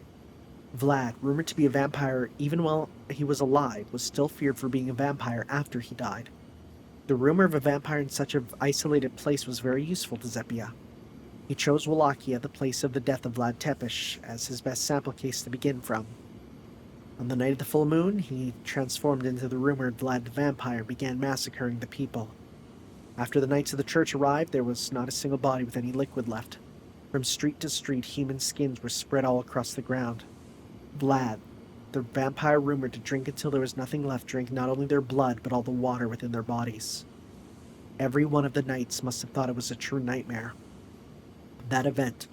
Vlad, rumored to be a vampire even while he was alive, was still feared for being a vampire after he died. The rumor of a vampire in such an isolated place was very useful to Zepia. He chose Wallachia, the place of the death of Vlad Tepes, as his best sample case to begin from. On the night of the full moon, he transformed into the rumored Vlad the Vampire and began massacring the people. After the knights of the church arrived, there was not a single body with any liquid left. From street to street, human skins were spread all across the ground. Vlad, the vampire rumored to drink until there was nothing left, drank not only their blood, but all the water within their bodies. Every one of the knights must have thought it was a true nightmare. That event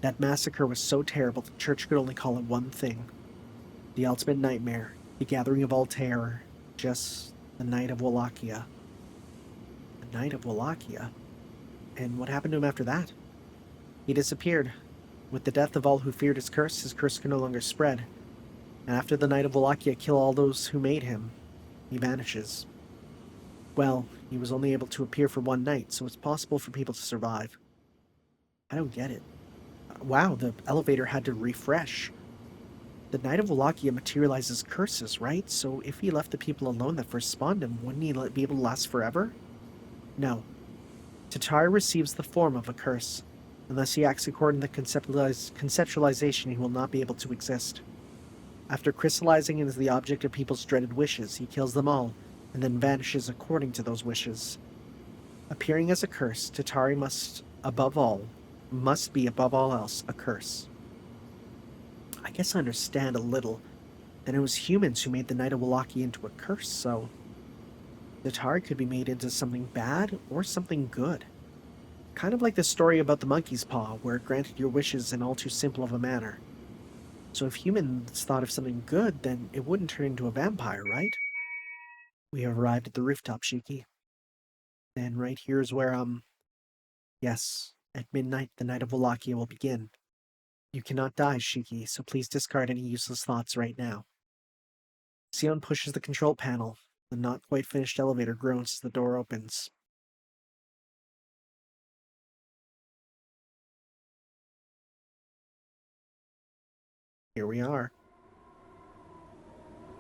That massacre was so terrible the church could only call it one thing. The ultimate nightmare, the gathering of all terror, just the Night of Walachia. The Night of Walachia? And what happened to him after that? He disappeared. With the death of all who feared his curse could no longer spread. And after the Night of Walachia kill all those who made him, he vanishes. Well, he was only able to appear for one night, so it's possible for people to survive. I don't get it. Wow, the elevator had to refresh. The Night of Walachia materializes curses, right? So if he left the people alone that first spawned him, wouldn't he be able to last forever? No. Tatari receives the form of a curse. Unless he acts according to conceptualization, he will not be able to exist. After crystallizing into the object of people's dreaded wishes, he kills them all, and then vanishes according to those wishes. Appearing as a curse, Tatari must be above all else a curse. I guess I understand a little. Then it was humans who made the Night of Walachia into a curse, so Tatari could be made into something bad or something good. Kind of like the story about the monkey's paw, where it granted your wishes in all too simple of a manner. So if humans thought of something good, then it wouldn't turn into a vampire, right? We have arrived at the rooftop, Shiki. And right here is where, yes, at midnight, the Night of Walachia will begin. You cannot die, Shiki, so please discard any useless thoughts right now. Cion pushes the control panel. The not-quite-finished elevator groans as the door opens. Here we are.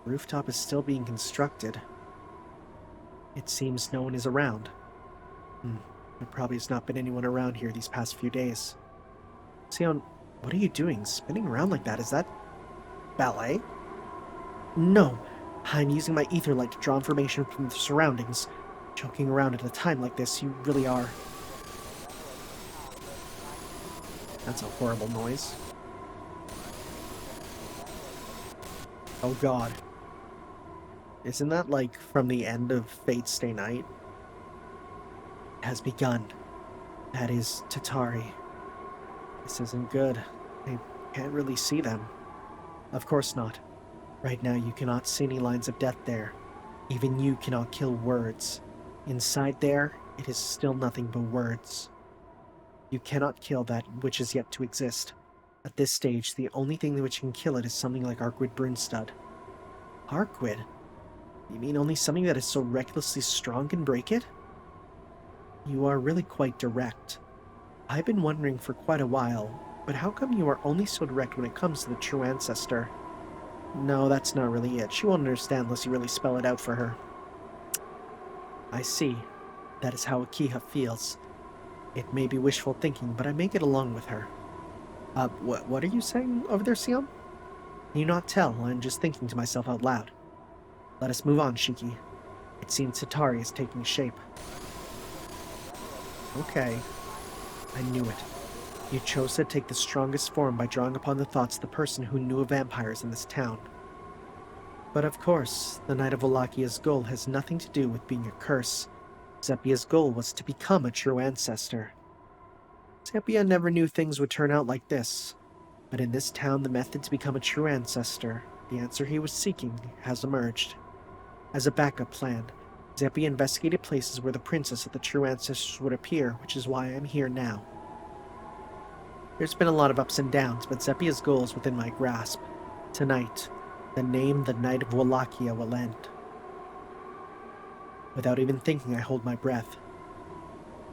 The rooftop is still being constructed. It seems no one is around. There probably has not been anyone around here these past few days. Cion, what are you doing? Spinning around like that? Is that ballet? No, I'm using my ether light to draw information from the surroundings. Joking around at a time like this, you really are. That's a horrible noise. Oh god. Isn't that like from the end of Fate's Stay Night? It has begun. That is Tatari. This isn't good. I can't really see them. Of course not. Right now you cannot see any lines of death there. Even you cannot kill words. Inside there, it is still nothing but words. You cannot kill that which is yet to exist. At this stage, the only thing which can kill it is something like Arkwud Brunstud. Arkwud? You mean only something that is so recklessly strong can break it? You are really quite direct. I've been wondering for quite a while, but how come you are only so direct when it comes to the true ancestor? No, that's not really it. She won't understand unless you really spell it out for her. I see. That is how Akiha feels. It may be wishful thinking, but I may get along with her. What are you saying over there, Cion? Can you not tell? I'm just thinking to myself out loud. Let us move on, Shiki. It seems Tatari is taking shape. Okay. I knew it. You chose to take the strongest form by drawing upon the thoughts of the person who knew of vampires in this town. But of course, the Night of Walachia's goal has nothing to do with being a curse. Zeppia's goal was to become a true ancestor. Zeppia never knew things would turn out like this. But in this town, the method to become a true ancestor, the answer he was seeking, has emerged. As a backup plan, Zeppia investigated places where the princess of the true ancestors would appear, which is why I'm here now. There's been a lot of ups and downs, but Zeppia's goal is within my grasp. Tonight, the Night of Walachia will end. Without even thinking, I hold my breath.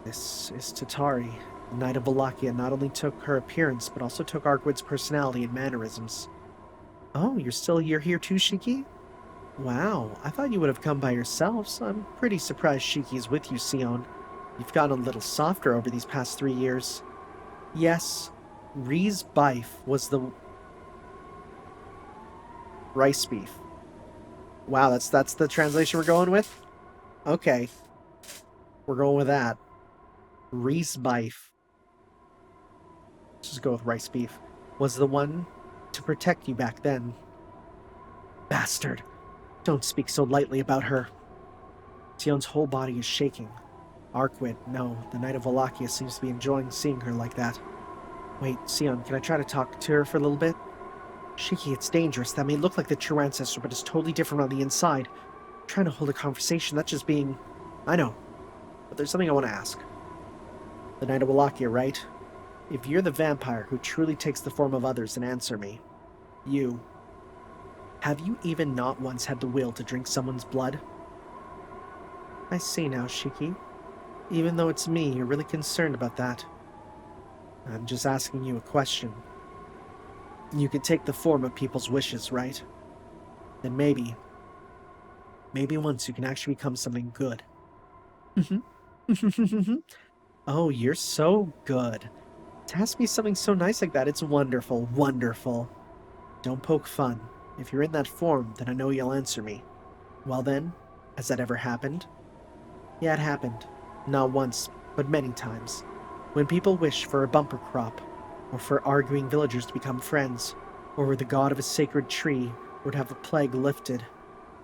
This is Tatari. The Night of Walachia not only took her appearance, but also took Arkwud's personality and mannerisms. Oh, you're here too, Shiki? Wow, I thought you would have come by yourself, so I'm pretty surprised Shiki is with you, Cion. You've gotten a little softer over these past 3 years. Yes, Ree's Bife was the rice beef. Wow, that's the translation we're going with? Okay. We're going with that. Ree's Bife. Let's just go with rice beef. Was the one to protect you back then. Bastard. Don't speak so lightly about her. Sion's whole body is shaking. Arkwud, no, the Night of Walachia seems to be enjoying seeing her like that. Wait, Cion, can I try to talk to her for a little bit? Shiki, it's dangerous. That may look like the true ancestor, but it's totally different on the inside. Trying to hold a conversation, that's just being... I know. But there's something I want to ask. The Night of Walachia, right? If you're the vampire who truly takes the form of others, then answer me. You. Have you even not once had the will to drink someone's blood? I see now, Shiki. Even though it's me, you're really concerned about that. I'm just asking you a question. You can take the form of people's wishes, right? Then maybe once you can actually become something good. Oh, you're so good. To ask me something so nice like that, it's wonderful, wonderful. Don't poke fun. If you're in that form, then I know you'll answer me. Well then, has that ever happened? Yeah, it happened. Not once, but many times. When people wish for a bumper crop, or for arguing villagers to become friends, or were the god of a sacred tree, would have a plague lifted.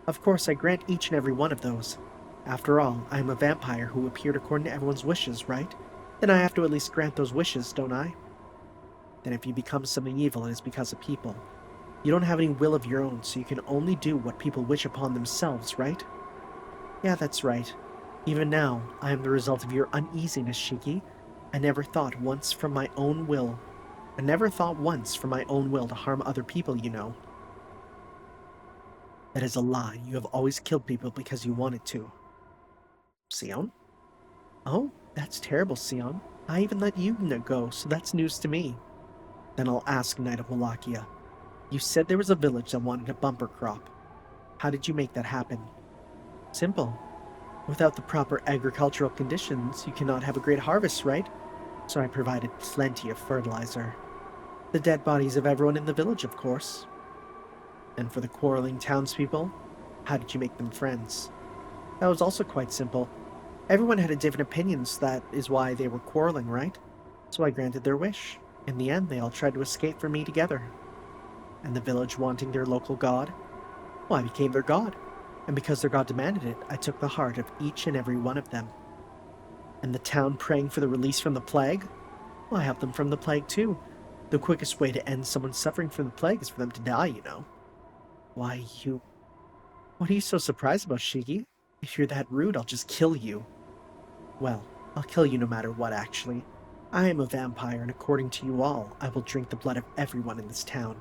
Of course, I grant each and every one of those. After all, I am a vampire who appeared according to everyone's wishes, right? Then I have to at least grant those wishes, don't I? Then if you become something evil, it is because of people. You don't have any will of your own, so you can only do what people wish upon themselves, right? Yeah, that's right. Even now, I am the result of your uneasiness, Shiki. I never thought once from my own will to harm other people, you know. That is a lie. You have always killed people because you wanted to. Cion? Oh, that's terrible, Cion. I even let you go, so that's news to me. Then I'll ask, Night of Walachia. You said there was a village that wanted a bumper crop. How did you make that happen? Simple. Without the proper agricultural conditions, you cannot have a great harvest, right? So I provided plenty of fertilizer. The dead bodies of everyone in the village, of course. And for the quarreling townspeople, how did you make them friends? That was also quite simple. Everyone had a different opinion, so that is why they were quarreling, right? So I granted their wish. In the end, they all tried to escape from me together. And the village wanting their local god? Well, I became their god. And because their god demanded it, I took the heart of each and every one of them. And the town praying for the release from the plague? Well, I helped them from the plague too. The quickest way to end someone suffering from the plague is for them to die, you know. Why, you... What are you so surprised about, Shiki? If you're that rude, I'll just kill you. Well, I'll kill you no matter what, actually. I am a vampire, and according to you all, I will drink the blood of everyone in this town.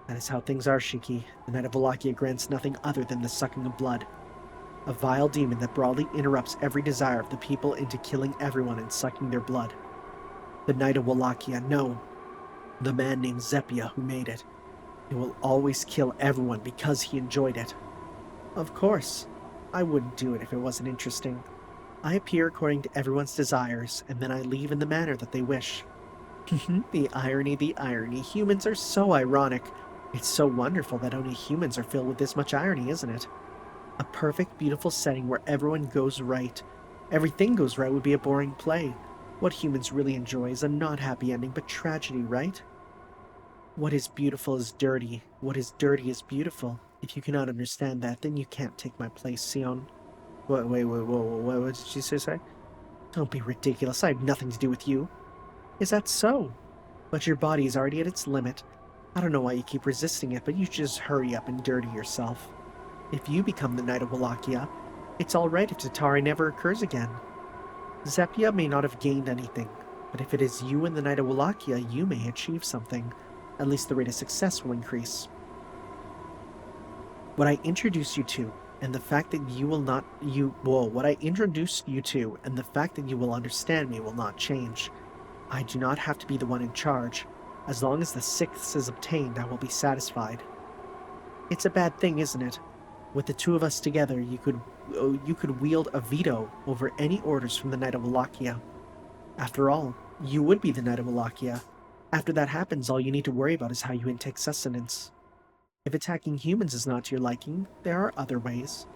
That is how things are, Shiki. The Night of Walachia grants nothing other than the sucking of blood. A vile demon that broadly interrupts every desire of the people into killing everyone and sucking their blood. The Night of Walachia, no. The man named Zepia who made it. He will always kill everyone because he enjoyed it. Of course. I wouldn't do it if it wasn't interesting. I appear according to everyone's desires, and then I leave in the manner that they wish. The irony, the irony. Humans are so ironic. It's so wonderful that only humans are filled with this much irony, isn't it? A perfect, beautiful setting where everyone goes right. Everything goes right would be a boring play. What humans really enjoy is a not happy ending, but tragedy, right? What is beautiful is dirty. What is dirty is beautiful. If you cannot understand that, then you can't take my place, Cion. Wait, what did she say? Don't be ridiculous, I have nothing to do with you. Is that so? But your body is already at its limit. I don't know why you keep resisting it, but you should just hurry up and dirty yourself. If you become the Night of Walachia, it's alright if Tatari never occurs again. Zepia may not have gained anything, but if it is you and the Night of Walachia, you may achieve something. At least the rate of success will increase. What I introduced you to, and the fact that you will not, what I introduced you to, and the fact that you will understand me will not change. I do not have to be the one in charge. As long as the sixth is obtained, I will be satisfied. It's a bad thing, isn't it? With the two of us together, you could wield a veto over any orders from the Night of Walachia. After all, you would be the Night of Walachia. After that happens, all you need to worry about is how you intake sustenance. If attacking humans is not to your liking, there are other ways.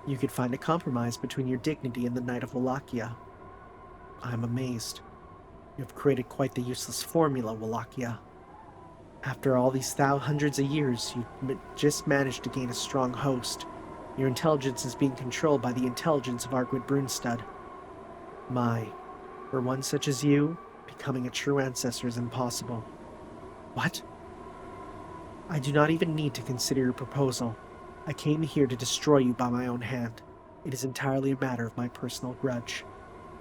You could find a compromise between your dignity and the Night of Walachia. I'm amazed. You have created quite the useless formula, Walachia. After all these hundreds of years, you've just managed to gain a strong host. Your intelligence is being controlled by the intelligence of Arkwud Brunstad. My, for one such as you, Becoming a true ancestor is impossible. What? I do not even need to consider your proposal. I came here to destroy you by my own hand. It is entirely a matter of my personal grudge.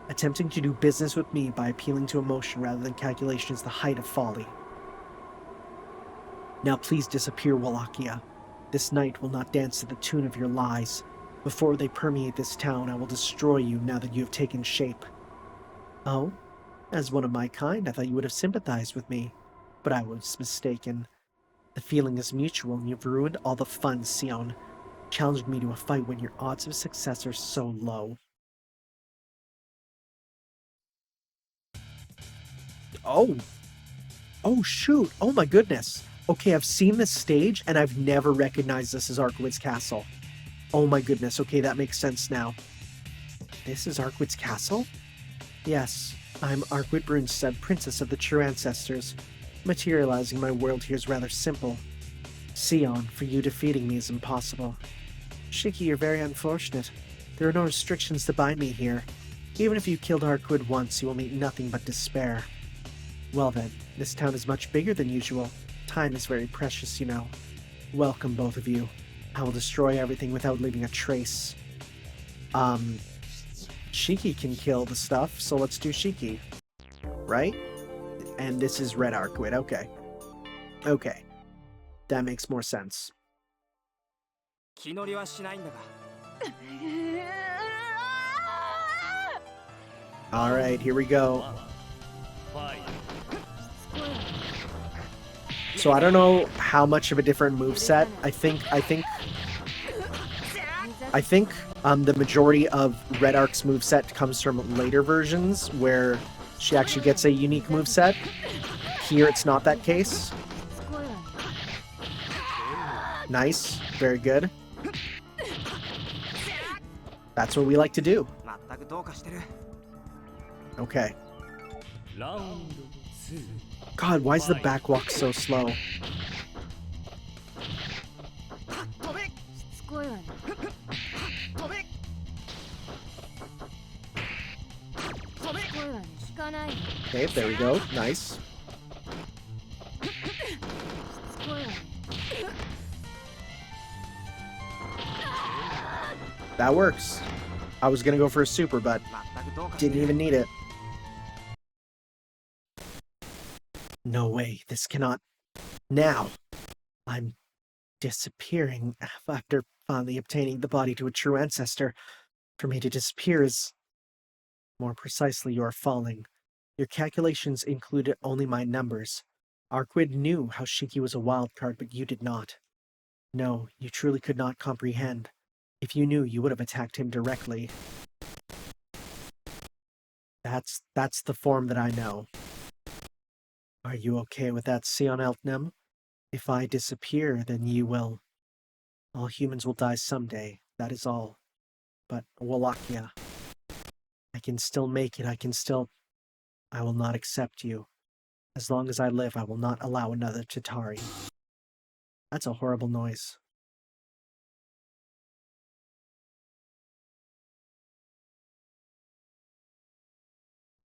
Attempting to do business with me by appealing to emotion rather than calculation is the height of folly. Now please disappear, Walachia. This night will not dance to the tune of your lies. Before they permeate this town, I will destroy you now that you have taken shape. Oh? As one of my kind, I thought you would have sympathized with me. But I was mistaken. The feeling is mutual, and you've ruined all the fun, Cion. Challenged me to a fight when your odds of success are so low. Oh! Oh, shoot! Oh my goodness! Okay, I've seen this stage, and I've never recognized this as Arkwud's castle. Oh my goodness, okay, that makes sense now. This is Arkwud's castle? Yes, I'm Arkwud Brunstad, Princess of the True Ancestors. Materializing my world here is rather simple. Cion, for you defeating me is impossible. Shiki, you're very unfortunate. There are no restrictions to bind me here. Even if you killed Arkwud once, you will meet nothing but despair. Well then, this town is much bigger than usual. Time is very precious, you know. Welcome, both of you. I will destroy everything without leaving a trace. Shiki can kill the stuff, so let's do Shiki. Right? And this is Red Arkwud, okay. Okay. That makes more sense. Alright, here we go. So I don't know how much of a different moveset. I think the majority of Red Ark's moveset comes from later versions where she actually gets a unique moveset. Here it's not that case. Nice. Very good. That's what we like to do. Okay. God, why is the backwalk so slow? Okay, there we go. Nice. That works. I was gonna go for a super, but didn't even need it. No way, this cannot... Now! I'm disappearing after finally obtaining the body to a true ancestor. For me to disappear is... More precisely, you are falling. Your calculations included only my numbers. Arkwud knew how Shiki was a wild card, but you did not. No, you truly could not comprehend. If you knew, you would have attacked him directly. That's the form that I know. Are you okay with that, Cion Eltnem? If I disappear, then you will. All humans will die someday, that is all. But Walachia, I can still make it, I will not accept you. As long as I live, I will not allow another Tatari. That's a horrible noise.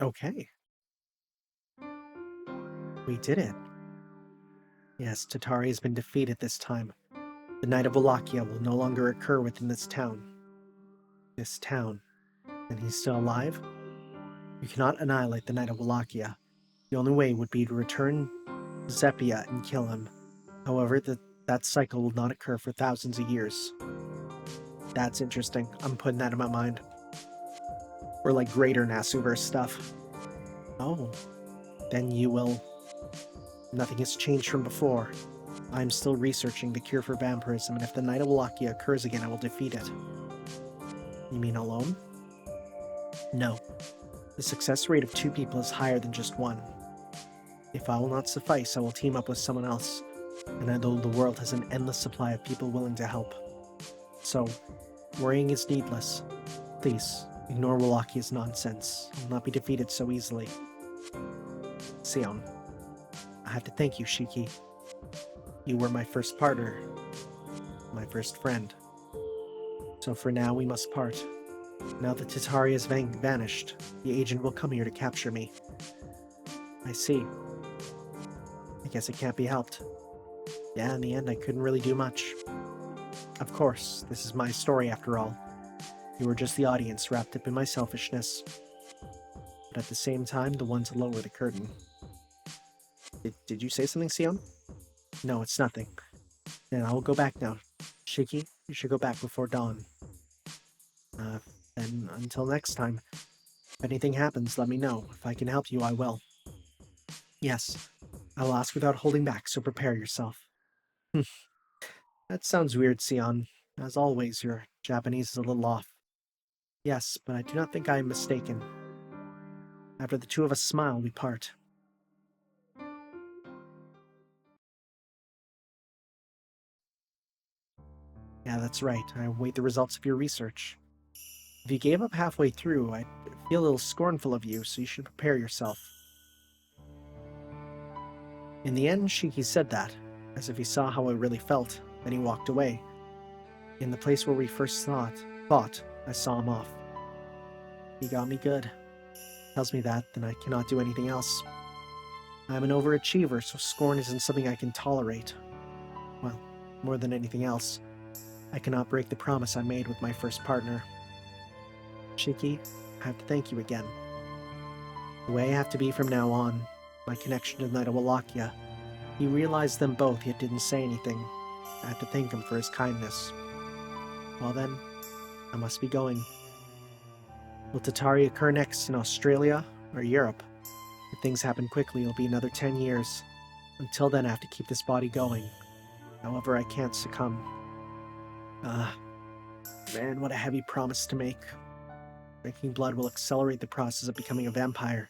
Okay. We did it. Yes, Tatari has been defeated this time. The Night of Walachia will no longer occur within this town. This town. And he's still alive? You cannot annihilate the Night of Walachia. The only way would be to return Zepia and kill him. However, that cycle will not occur for thousands of years. That's interesting. I'm putting that in my mind. Or like greater Nasuverse stuff. Oh. Then you will... Nothing has changed from before. I'm still researching the cure for vampirism, and if the Night of Walachia occurs again, I will defeat it. You mean alone? No. The success rate of 2 people is higher than just 1. If I will not suffice, I will team up with someone else, and I know the world has an endless supply of people willing to help. So, worrying is needless. Please, ignore Walachia's nonsense. I will not be defeated so easily. Cion. I have to thank you, Shiki. You were my first partner. My first friend. So for now, we must part. Now that Tatari has vanished, the agent will come here to capture me. I see. I guess it can't be helped. Yeah, in the end, I couldn't really do much. Of course, this is my story after all. You were just the audience wrapped up in my selfishness. But at the same time, the one to lower the curtain. Did you say something, Cion? No, it's nothing. Then I will go back now. Shiki, you should go back before dawn. Then until next time. If anything happens, let me know. If I can help you, I will. Yes, I will ask without holding back, so prepare yourself. That sounds weird, Cion. As always, your Japanese is a little off. Yes, but I do not think I am mistaken. After the two of us smile, we part. Yeah, that's right. I await the results of your research. If you gave up halfway through, I'd feel a little scornful of you, so you should prepare yourself. In the end, Shiki said that, as if he saw how I really felt, then he walked away. In the place where we first thought, I saw him off. He got me good. Tells me that, then I cannot do anything else. I'm an overachiever, so scorn isn't something I can tolerate. Well, more than anything else, I cannot break the promise I made with my first partner. Shiki, I have to thank you again. The way I have to be from now on, my connection to the Night of Walachia. He realized them both, yet didn't say anything. I have to thank him for his kindness. Well then, I must be going. Will Tatari occur next in Australia or Europe? If things happen quickly, it'll be another 10 years. Until then, I have to keep this body going. However, I can't succumb. Man, what a heavy promise to make. Drinking blood will accelerate the process of becoming a vampire.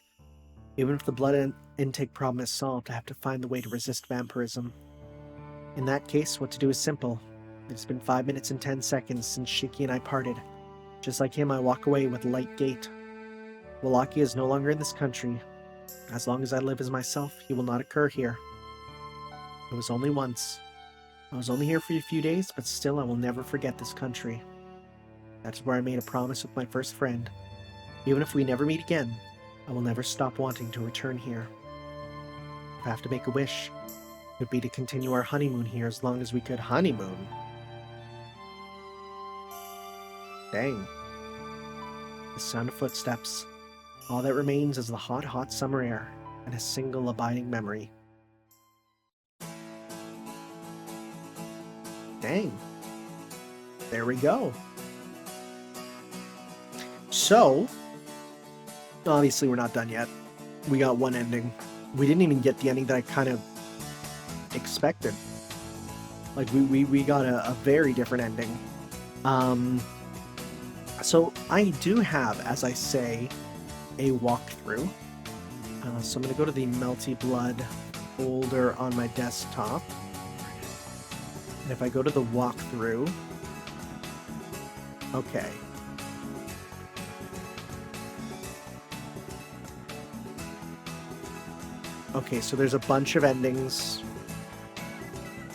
Even if the blood intake problem is solved, I have to find the way to resist vampirism. In that case, what to do is simple. It's been 5 minutes and 10 seconds since Shiki and I parted. Just like him, I walk away with a light gait. Walachia is no longer in this country. As long as I live as myself, he will not occur here. It was only once. I was only here for a few days, but still I will never forget this country. That's where I made a promise with my first friend. Even if we never meet again, I will never stop wanting to return here. If I have to make a wish, it would be to continue our honeymoon here as long as we could. Honeymoon? Dang. The sound of footsteps. All that remains is the hot, hot summer air, and a single abiding memory. Dang. There we go. So, obviously we're not done yet. We got one ending. We didn't even get the ending that I kind of expected. Like, we got a very different ending. So I do have, as I say, a walkthrough. So I'm going to go to the Melty Blood folder on my desktop. And if I go to the walkthrough... Okay. Okay, so there's a bunch of endings.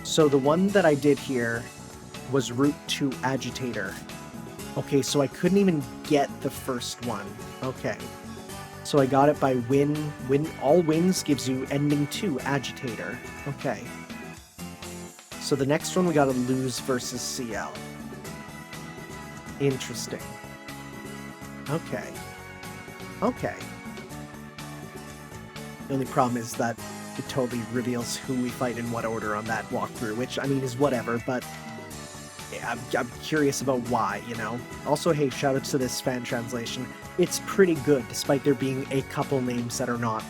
So the one that I did here was Route to Agitator. Okay, so I couldn't even get the first one. Okay. So I got it by win. All wins gives you ending 2, Agitator. Okay. So the next one we gotta lose versus CL. Interesting. Okay. Okay. The only problem is that it totally reveals who we fight in what order on that walkthrough, which, I mean, is whatever, but yeah, I'm curious about why, you know? Also, hey, shoutouts to this fan translation. It's pretty good, despite there being a couple names that are not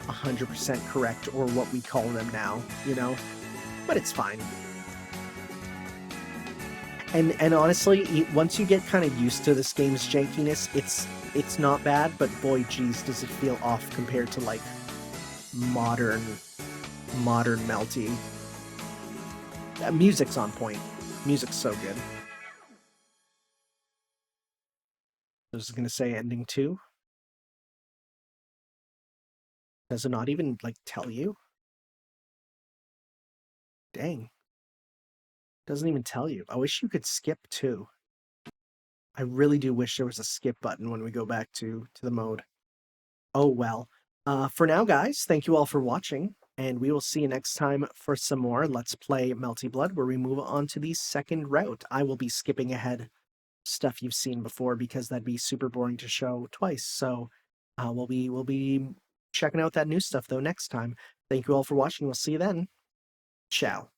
100% correct, or what we call them now, you know? But it's fine. And honestly, once you get kind of used to this game's jankiness, it's not bad, but boy, geez, does it feel off compared to, like, modern Melty. Music's on point. Music's so good. I was gonna say ending 2. Does it not even, like, tell you? Dang. Doesn't even tell you. I wish you could skip 2. I really do wish there was a skip button when we go back to the mode. Oh well. For now, guys, thank you all for watching, and we will see you next time for some more Let's Play Melty Blood, where we move on to the second route. I will be skipping ahead stuff you've seen before because that'd be super boring to show twice. So we'll be checking out that new stuff though next time. Thank you all for watching. We'll see you then. Ciao.